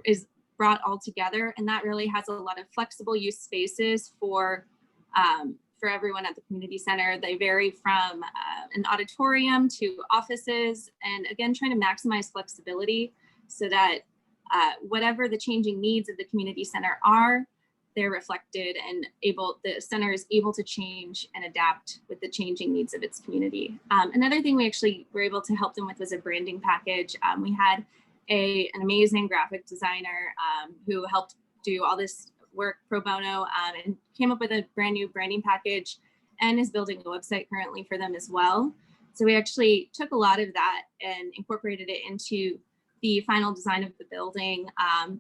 is brought all together, and that really has a lot of flexible use spaces for everyone at the community center. They vary from an auditorium to offices, and again, trying to maximize flexibility so that whatever the changing needs of the community center are, they're reflected and the center is able to change and adapt with the changing needs of its community. Another thing we actually were able to help them with was a branding package. We had an amazing graphic designer who helped do all this work pro bono and came up with a brand new branding package and is building a website currently for them as well. So we actually took a lot of that and incorporated it into the final design of the building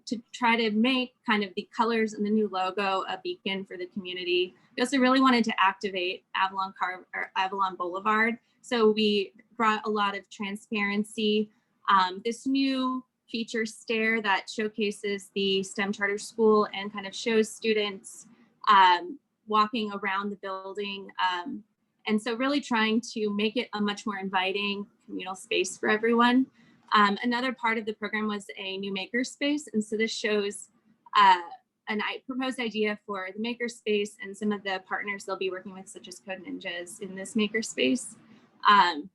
to try to make kind of the colors and the new logo a beacon for the community. We also really wanted to activate AVALON Boulevard. So we brought a lot of transparency. This new feature stair that showcases the STEM charter school and kind of shows students walking around the building. And so really trying to make it a much more inviting communal space for everyone. Another part of the program was a new makerspace. And so this shows an proposed idea for the makerspace and some of the partners they'll be working with, such as Code Ninjas in this makerspace. And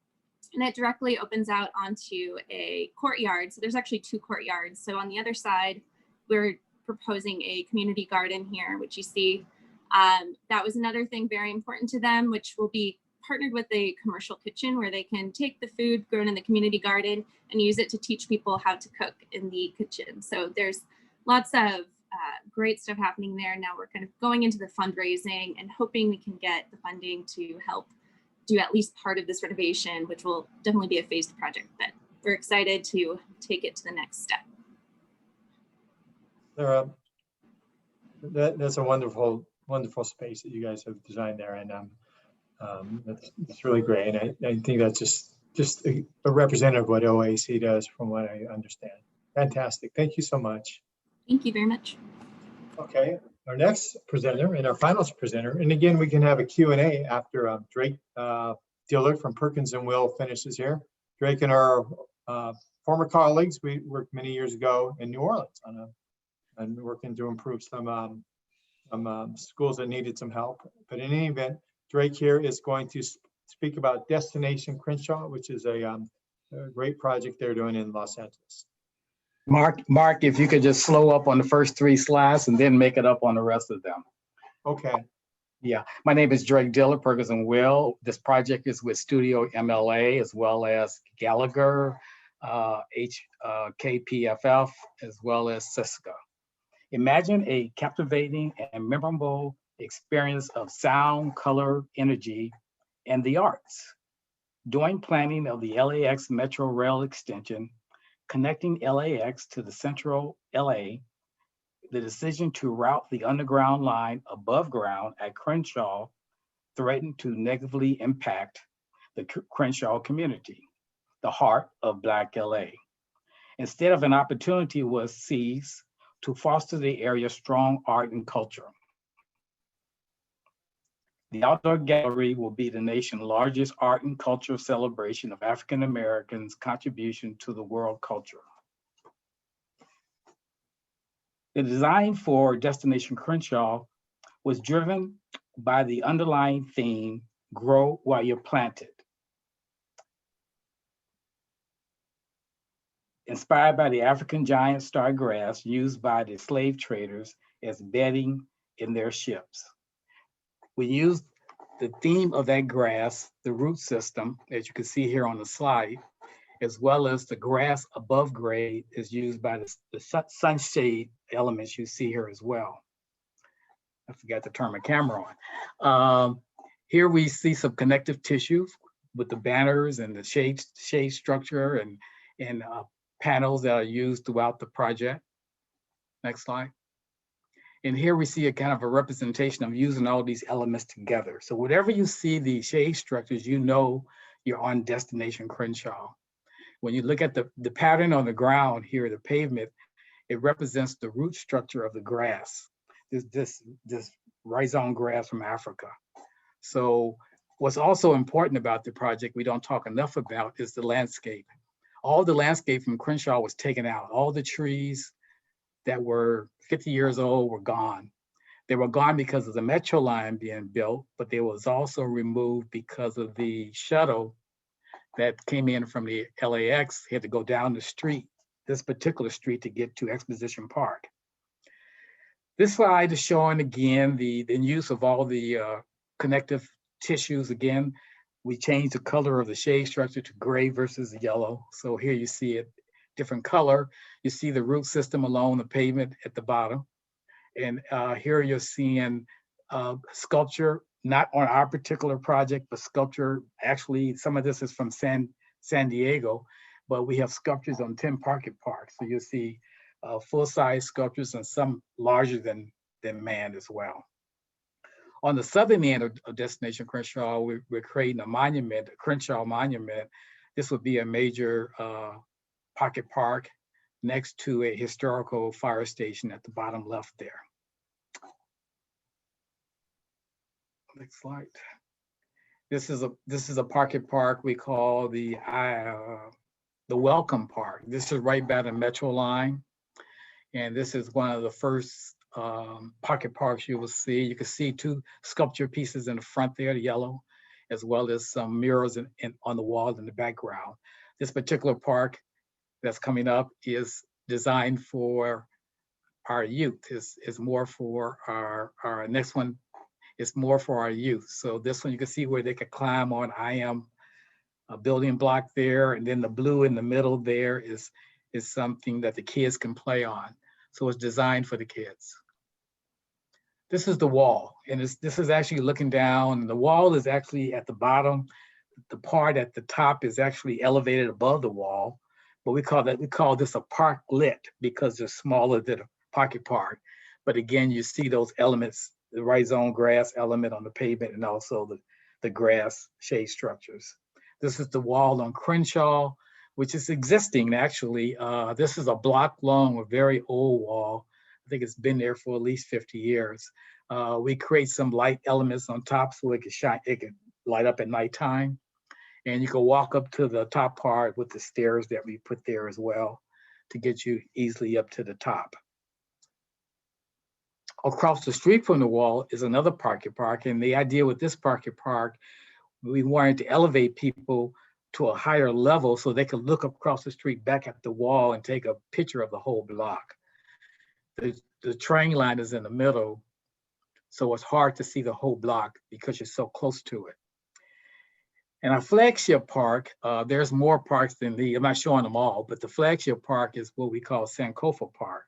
it directly opens out onto a courtyard. So there's actually 2 courtyards. So on the other side, we're proposing a community garden here, which you see. That was another thing very important to them, which will be partnered with a commercial kitchen where they can take the food grown in the community garden and use it to teach people how to cook in the kitchen. So there's lots of great stuff happening there. Now we're kind of going into the fundraising and hoping we can get the funding to help do at least part of this renovation, which will definitely be a phased project, but we're excited to take it to the next step. That's a wonderful space that you guys have designed there, and that's really great. And I think that's just a representative of what OAC does, from what I understand. Fantastic. Thank you so much. Thank you very much. Okay, our next presenter and our final presenter, and again, we can have a Q&A after Drake Diller from Perkins & Will finishes here. Drake and our former colleagues, we worked many years ago in New Orleans on working to improve some schools that needed some help. But in any event, Drake here is going to speak about Destination Crenshaw, which is a great project they're doing in Los Angeles. Mark, if you could just slow up on the first 3 slides and then make it up on the rest of them. Okay. Yeah, my name is Drake Diller, Perkins & Will. This project is with Studio MLA as well as Gallagher, HKPFF, as well as Cisco. Imagine a captivating and memorable experience of sound, color, energy, and the arts. During planning of the LAX Metro Rail extension, connecting LAX to the central LA, the decision to route the underground line above ground at Crenshaw threatened to negatively impact the Crenshaw community, the heart of Black LA. Instead of an opportunity was seized to foster the area's strong art and culture. The outdoor gallery will be the nation's largest art and culture celebration of African Americans' contribution to the world culture. The design for Destination Crenshaw was driven by the underlying theme, grow while you're planted. Inspired by the African giant star grass used by the slave traders as bedding in their ships. We used the theme of that grass, the root system, as you can see here on the slide, as well as the grass above grade is used by the sunshade elements you see here as well. I forgot to turn my camera on. Here we see some connective tissue with the banners and the shade structure and panels that are used throughout the project. Next slide. And here we see a kind of a representation of using all these elements together. So whatever you see the shade structures, you know you're on Destination Crenshaw. When you look at the pattern on the ground here, the pavement, it represents the root structure of the grass, this rhizome grass from Africa. So what's also important about the project we don't talk enough about is the landscape. All the landscape from Crenshaw was taken out. All the trees that were 50 years old were gone. They were gone because of the metro line being built, but they was also removed because of the shuttle that came in from the LAX. Had to go down the street, this particular street, to get to Exposition Park. This slide is showing again the use of all the connective tissues. Again, we changed the color of the shade structure to gray versus yellow. So here you see it, different color. You see the root system along the pavement at the bottom. And here you're seeing sculpture, not on our particular project, but sculpture. Actually, some of this is from San Diego, but we have sculptures on Tim Parkett Park. So you'll see full-size sculptures and some larger than man as well. On the southern end of Destination Crenshaw, we're creating a monument, a Crenshaw Monument. This would be a major pocket park next to a historical fire station at the bottom left there. Next slide. This is a pocket park we call the Welcome Park. This is right by the metro line, and this is one of the first pocket parks you will see. You can see two sculpture pieces in the front there, the yellow, as well as some murals on the wall in the background. This particular park that's coming up is designed for our youth. Is more for our next one is more for our youth. So this one you can see where they could climb on. I am a building block there, and then the blue in the middle there is something that the kids can play on. So it's designed for the kids. This is the wall, and this is actually looking down, and the wall is actually at the bottom. The part at the top is actually elevated above the wall, but we call this a park lit because it's smaller than a pocket park. But again, you see those elements, the rhizome grass element on the pavement, and also the grass shade structures. This is the wall on Crenshaw, which is existing actually. This is a block long, a very old wall. I think it's been there for at least 50 years. We create some light elements on top so it can shine, it can light up at nighttime. And you can walk up to the top part with the stairs that we put there as well to get you easily up to the top. Across the street from the wall is another pocket park. And the idea with this pocket park, we wanted to elevate people to a higher level so they could look across the street back at the wall and take a picture of the whole block. The train line is in the middle, so it's hard to see the whole block because you're so close to it. And our flagship park, there's more parks than I'm not showing them all, but the flagship park is what we call Sankofa Park.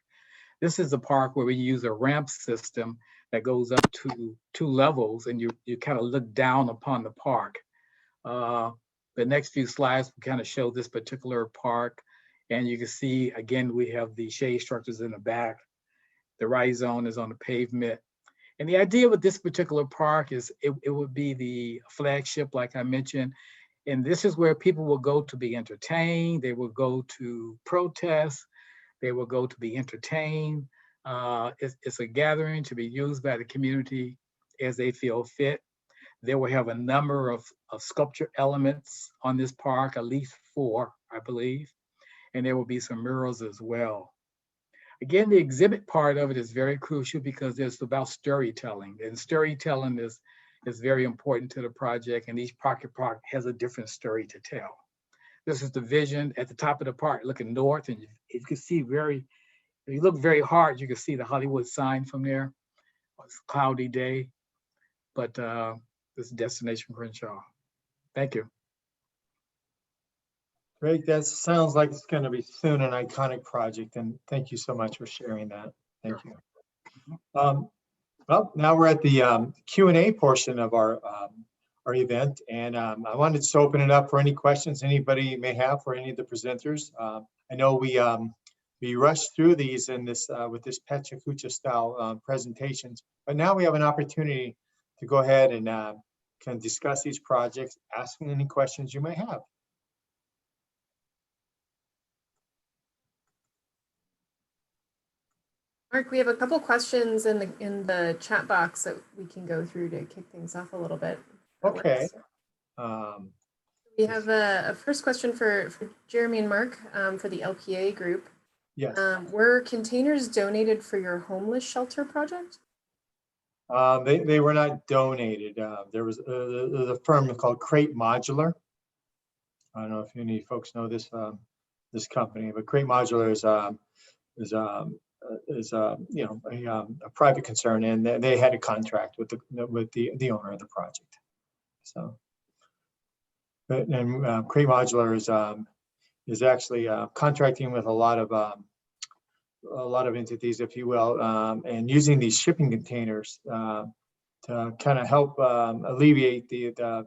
This is a park where we use a ramp system that goes up to 2 levels, and you kind of look down upon the park. The next few slides will kind of show this particular park, and you can see, again, we have the shade structures in the back. The rhizome is on the pavement. And the idea with this particular park is it would be the flagship, like I mentioned, and this is where people will go to be entertained. They will go to protest. They will go to be entertained. It's a gathering to be used by the community as they feel fit. They will have a number of sculpture elements on this park, at least 4, I believe. And there will be some murals as well. Again, the exhibit part of it is very crucial because it's about storytelling, and storytelling is very important to the project, and each pocket park has a different story to tell. This is the vision at the top of the park, looking north, and you can see if you look very hard, you can see the Hollywood sign from there. It's a cloudy day, but this is Destination Crenshaw. Thank you. Great. That sounds like it's going to be soon an iconic project. And thank you so much for sharing that. Thank you. Well, now we're at the Q&A portion of our event. And I wanted to open it up for any questions anybody may have for any of the presenters. I know we rushed through these in this with this Pachacucha style presentations, but now we have an opportunity to go ahead and can discuss these projects, asking any questions you may have. Mark, we have a couple questions in the chat box that we can go through to kick things off a little bit. Okay. We have a first question for Jeremy and Mark for the LPA group. Yes. Were containers donated for your homeless shelter project? They were not donated. There was a firm called Crate Modular. I don't know if any folks know this this company, but Crate Modular is you know, a private concern, and they had a contract with the owner of the project. So, but and Crate Modular is actually contracting with a lot of entities, if you will, and using these shipping containers to kind of help alleviate the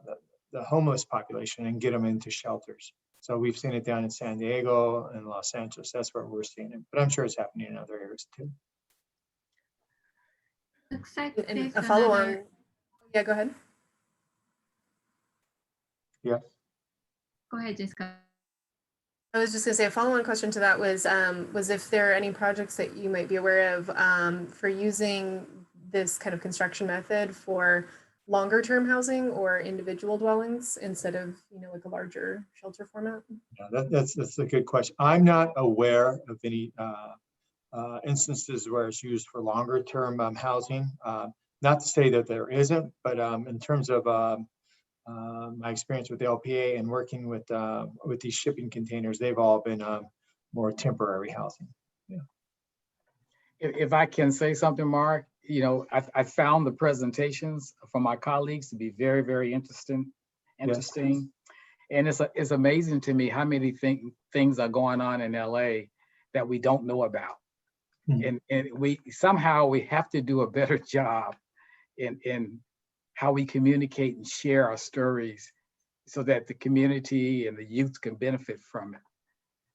homeless population and get them into shelters. So we've seen it down in San Diego and Los Angeles. That's where we're seeing it, but I'm sure it's happening in other areas too. Looks like and a follow on. Yeah, go ahead. Yes. Go ahead, Jessica. I was just going to say a follow-on question to that was if there are any projects that you might be aware of for using this kind of construction method for longer term housing or individual dwellings instead of, you know, like a larger shelter format? Yeah, that's a good question. I'm not aware of any instances where it's used for longer term housing. Not to say that there isn't, but in terms of my experience with the LPA and working with these shipping containers, they've all been more temporary housing. Yeah. If I can say something, Mark, you know, I found the presentations from my colleagues to be very, very interesting. Yes. And it's amazing to me how many things are going on in LA that we don't know about. Mm-hmm. And we somehow have to do a better job in how we communicate and share our stories so that the community and the youth can benefit from it.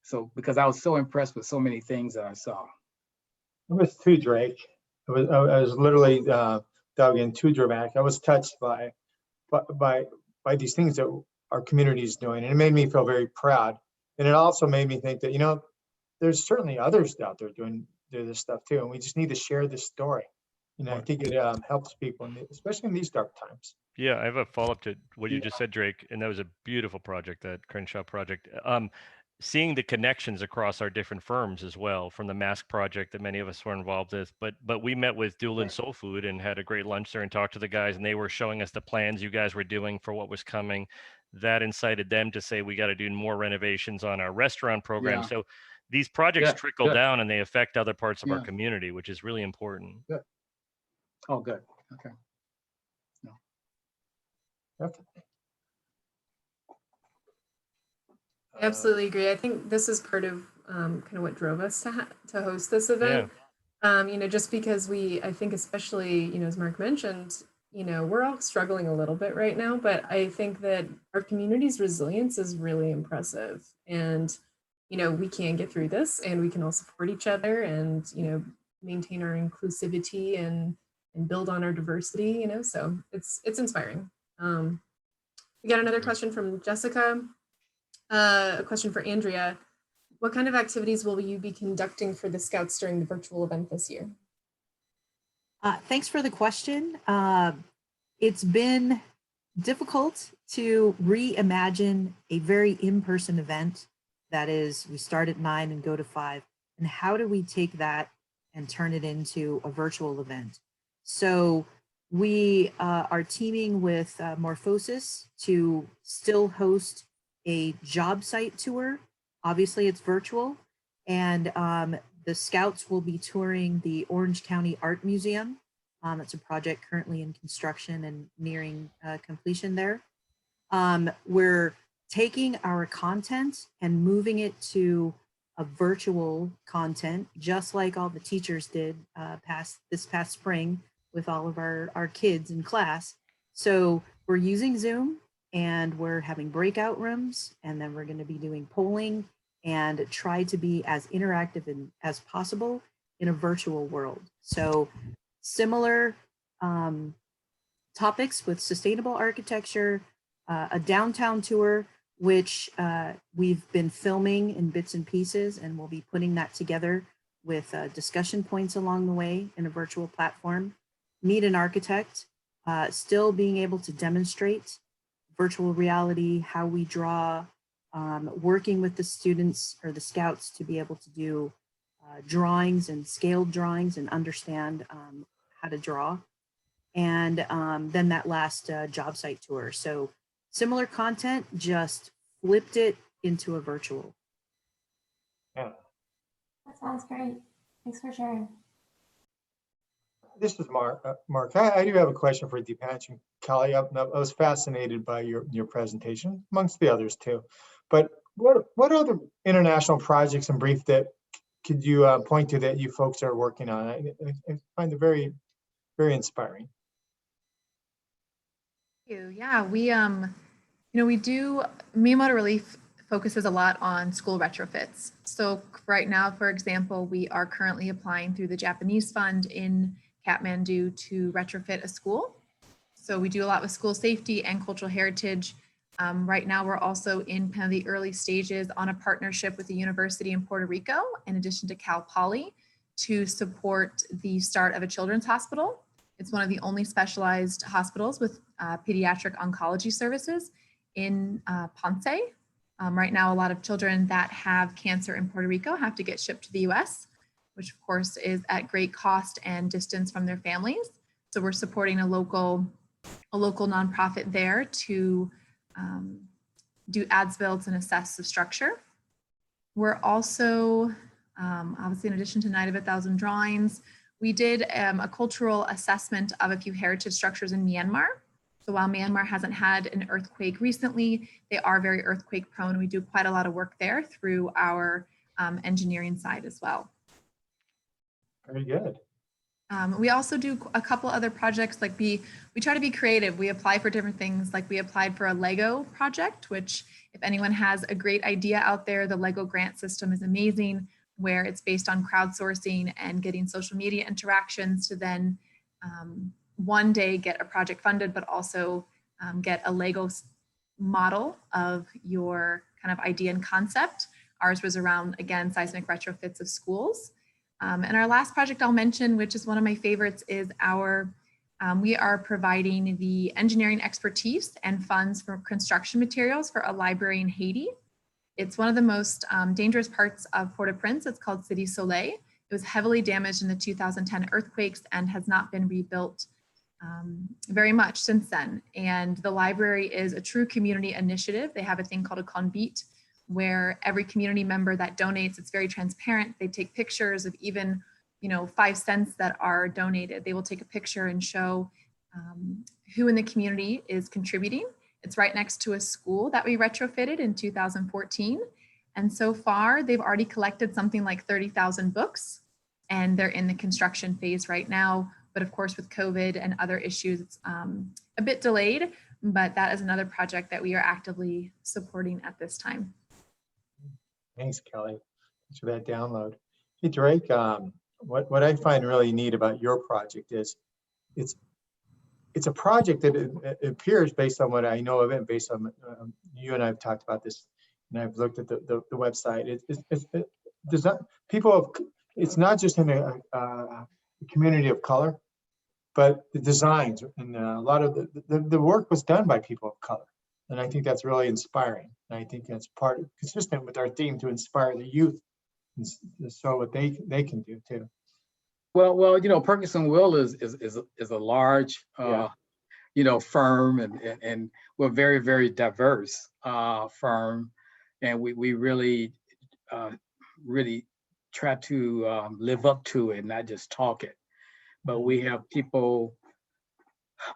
So, because I was so impressed with so many things that I saw. It was too Drake. I was literally dug in too dramatic. I was touched by these things that our community is doing, and it made me feel very proud. And it also made me think that, you know, there's certainly others out there doing this stuff too, and we just need to share this story. You know, I think it helps people, especially in these dark times. Yeah, I have a follow-up to what you just said, Drake, and that was a beautiful project, that Crenshaw project. Seeing the connections across our different firms as well, from the mask project that many of us were involved with, but we met with Dulan Soul Food and had a great lunch there and talked to the guys, and they were showing us the plans you guys were doing for what was coming. That incited them to say, we got to do more renovations on our restaurant program. Yeah. So these projects trickle down and they affect other parts of our community, which is really important. Good. Oh, good. Okay. No. Okay. I absolutely agree. I think this is part of kind of what drove us to host this event. Yeah. You know, just because I think especially, you know, as Mark mentioned, you know, we're all struggling a little bit right now, but I think that our community's resilience is really impressive. And, you know, we can get through this and we can all support each other and, you know, maintain our inclusivity and build on our diversity, you know, so it's inspiring. We got another question from Jessica. A question for Andrea. What kind of activities will you be conducting for the Scouts during the virtual event this year? Thanks for the question. It's been difficult to reimagine a very in-person event. That is, we start at 9 and go to 5. And how do we take that and turn it into a virtual event? So we are teaming with Morphosis to still host a job site tour. Obviously it's virtual, and the Scouts will be touring the Orange County Art Museum It's a project currently in construction and nearing completion there. We're taking our content and moving it to a virtual content, just like all the teachers did this past spring with all of our kids in class. So we're using Zoom and we're having breakout rooms, and then we're going to be doing polling and try to be as interactive as possible in a virtual world. So similar topics with sustainable architecture, a downtown tour, which we've been filming in bits and pieces, and we'll be putting that together with discussion points along the way in a virtual platform. Meet an architect, still being able to demonstrate virtual reality, how we draw, working with the students or the scouts to be able to do drawings and scaled drawings and understand how to draw. And then that last job site tour. So similar content, just flipped it into a virtual. Yeah. That sounds great. Thanks for sharing. This is Mark. Mark, I do have a question for Deepansh and Kelly. I was fascinated by your presentation, amongst the others too. But what other international projects in brief that could you point to that you folks are working on? I find it very, very inspiring. Thank you. Yeah, we do, Miyamoto Relief focuses a lot on school retrofits. So right now, for example, we are currently applying through the Japanese fund in Kathmandu to retrofit a school. So we do a lot with school safety and cultural heritage. Right now, we're also in kind of the early stages on a partnership with the university in Puerto Rico, in addition to Cal Poly, to support the start of a children's hospital. It's one of the only specialized hospitals with pediatric oncology services in Ponce. Right now, a lot of children that have cancer in Puerto Rico have to get shipped to the US, which of course is at great cost and distance from their families. So we're supporting a local nonprofit there to do as-builds and assess the structure. We're also, obviously in addition to Night of 1,000 Drawings, we did a cultural assessment of a few heritage structures in Myanmar. So while Myanmar hasn't had an earthquake recently, they are very earthquake prone. We do quite a lot of work there through our engineering side as well. Very good. We also do a couple other projects, like we try to be creative. We apply for different things, like we applied for a Lego project, which if anyone has a great idea out there, the Lego grant system is amazing, where it's based on crowdsourcing and getting social media interactions to then one day get a project funded, but also get a Lego model of your kind of idea and concept. Ours was around, again, seismic retrofits of schools. And our last project I'll mention, which is one of my favorites, is we are providing the engineering expertise and funds for construction materials for a library in Haiti. It's one of the most dangerous parts of Port-au-Prince. It's called Cité Soleil. It was heavily damaged in the 2010 earthquakes and has not been rebuilt very much since then. And the library is a true community initiative. They have a thing called a convite, where every community member that donates, it's very transparent. They take pictures of even, 5 cents that are donated. They will take a picture and show who in the community is contributing. It's right next to a school that we retrofitted in 2014. And so far, they've already collected something like 30,000 books, and they're in the construction phase right now. But of course, with COVID and other issues, it's a bit delayed, but that is another project that we are actively supporting at this time. Thanks, Kelly. Thanks for that download. Hey, Drake, what I find really neat about your project is it's a project that it appears, based on what I know of it, and based on you and I have talked about this, and I've looked at the website. It's not just in a community of color, but the designs and a lot of the work was done by people of color. And I think that's really inspiring. And I think that's consistent with our theme to inspire the youth, and so what they can do too. Well, Perkins & Will is a large, firm, and we're very, very diverse firm, and we really try to live up to it, not just talk it. but we have people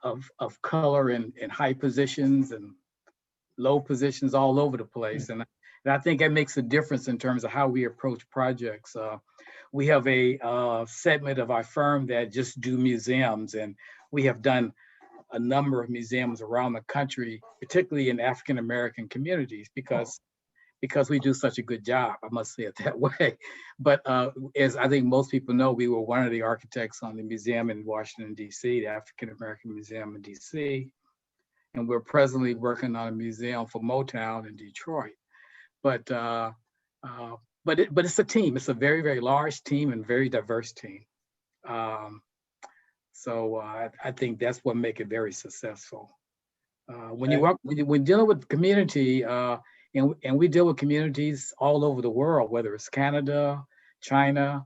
of color in high positions and low positions all over the place. And I think that makes a difference in terms of how we approach projects. We have a segment of our firm that just do museums, and we have done a number of museums around the country, particularly in African-American communities, because we do such a good job, I must say it that way. But as I think most people know, we were one of the architects on the museum in Washington, D.C., the African-American Museum in D.C., and we're presently working on a museum for Motown in Detroit. But it's a team. It's a very, very large team and very diverse team. So I think that's what makes it very successful. When dealing with community, and we deal with communities all over the world, whether it's Canada, China.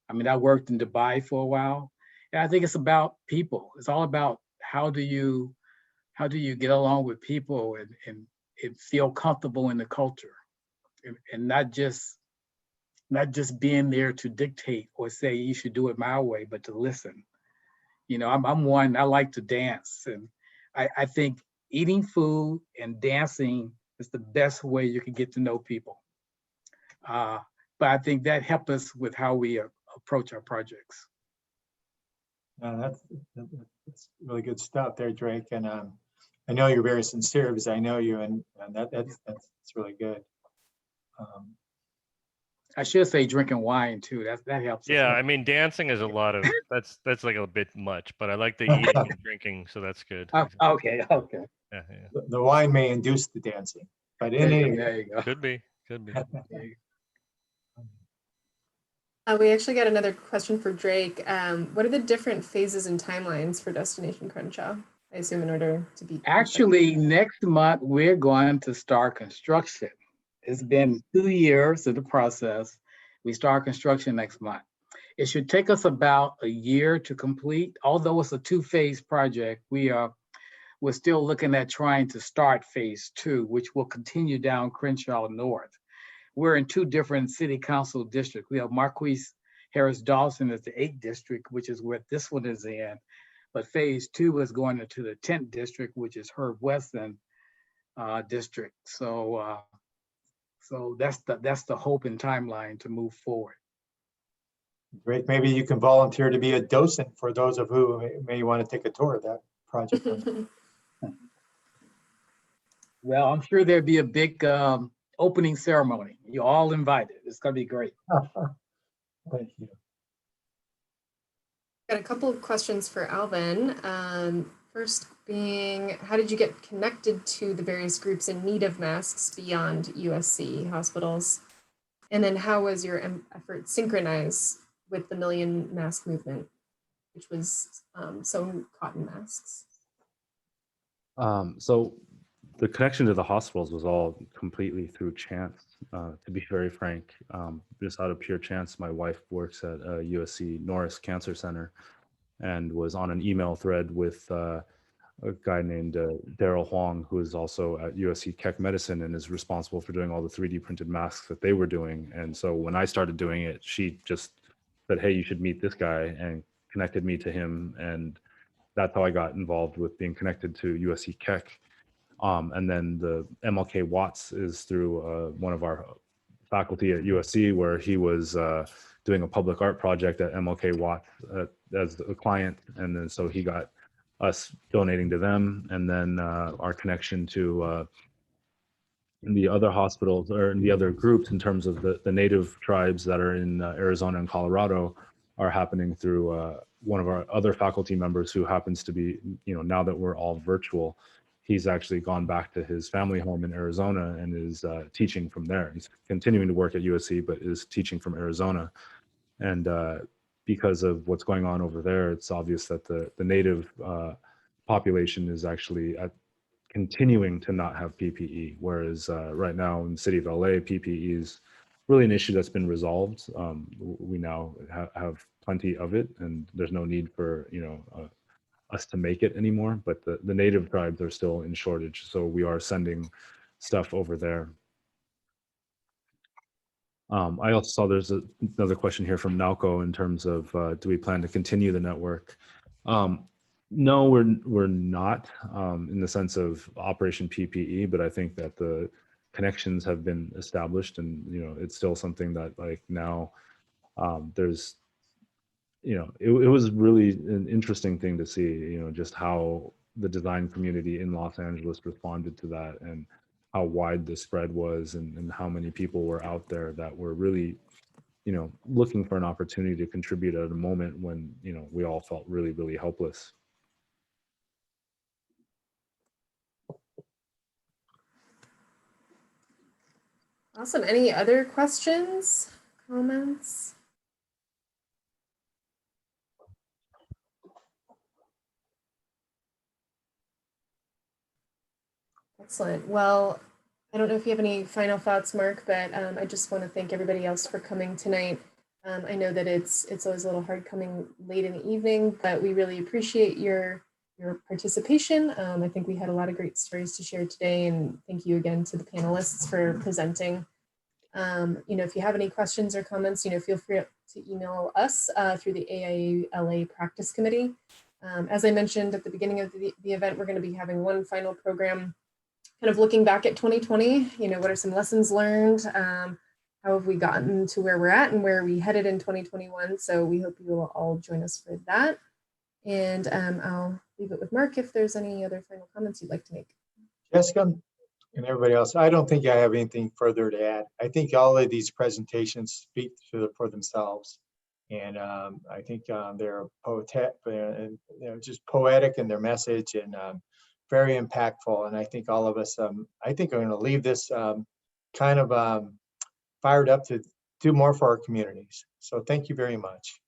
I mean, I worked in Dubai for a while. And I think it's about people. It's all about how do you get along with people and feel comfortable in the culture, and not just being there to dictate or say you should do it my way, but to listen. You know, I'm one, I like to dance, and I think eating food and dancing is the best way you can get to know people. But I think that helped us with how we approach our projects. That's really good stuff there, Drake. And I know you're very sincere because I know you, and that's really good. I should say drinking wine too. That helps. Yeah, I mean, dancing is a lot of that's like a bit much, but I like the eating and drinking, so that's good. Okay. Yeah. The wine may induce the dancing, but in there you go. Could be. We actually got another question for Drake. What are the different phases and timelines for Destination Crenshaw? I assume in order to be. Actually, next month, we're going to start construction. It's been 2 years of the process. We start construction next month. It should take us about a year to complete. Although it's a 2-phase project, we're still looking at trying to start phase 2, which will continue down Crenshaw North. We're in 2 different city council districts. We have Marquise Harris Dawson as the 8th district, which is where this one is in. But phase 2 is going into the 10th district, which is Herb Weston district. So that's the hope and timeline to move forward. Great. Maybe you can volunteer to be a docent for those of who may want to take a tour of that project. Well, I'm sure there'd be a big opening ceremony. You're all invited. It's going to be great. Thank you. Got a couple of questions for Alvin. First being, how did you get connected to the various groups in need of masks beyond USC hospitals? And then how was your effort synchronized with the Million Mask Movement, which was sewing cotton masks? So the connection to the hospitals was all completely through chance, to be very frank. Just out of pure chance, my wife works at USC Norris Cancer Center and was on an email thread with a guy named Daryl Huang, who is also at USC Keck Medicine and is responsible for doing all the 3D printed masks that they were doing. And so when I started doing it, she just said, hey, you should meet this guy, and connected me to him. And that's how I got involved with being connected to USC Keck. And then the MLK Watts is through one of our faculty at USC, where he was doing a public art project at MLK Watts as a client. And then so he got us donating to them. And then our connection to the other hospitals or the other groups in terms of the native tribes that are in Arizona and Colorado are happening through one of our other faculty members who happens to be, now that we're all virtual, he's actually gone back to his family home in Arizona and is teaching from there. He's continuing to work at USC, but is teaching from Arizona. And because of what's going on over there, it's obvious that the native population is actually continuing to not have PPE, whereas right now in the city of LA, PPE is really an issue that's been resolved. We now have plenty of it, and there's no need for us to make it anymore. But the native tribes are still in shortage, so we are sending stuff over there. I also saw there's another question here from Nalco in terms of do we plan to continue the network? No, we're not in the sense of Operation PPE, but I think that the connections have been established, and it's still something that like now there's it was really an interesting thing to see, just how the design community in Los Angeles responded to that, and how wide the spread was, and how many people were out there that were really looking for an opportunity to contribute at a moment when we all felt really, really helpless. Awesome. Any other questions, comments? Excellent. Well, I don't know if you have any final thoughts, Mark, but I just want to thank everybody else for coming tonight. I know that it's always a little hard coming late in the evening, but we really appreciate your participation. I think we had a lot of great stories to share today, and thank you again to the panelists for presenting. If you have any questions or comments, feel free to email us through the AIA-LA Practice Committee. As I mentioned at the beginning of the event, we're going to be having one final program kind of looking back at 2020, what are some lessons learned? How have we gotten to where we're at and where are we headed in 2021? So we hope you will all join us for that. And I'll leave it with Mark if there's any other final comments you'd like to make. Jessica and everybody else, I don't think I have anything further to add. I think all of these presentations speak for themselves. And I think they're just poetic in their message, and very impactful. And I think all of us, I think I'm going to leave this kind of fired up to do more for our communities. So thank you very much.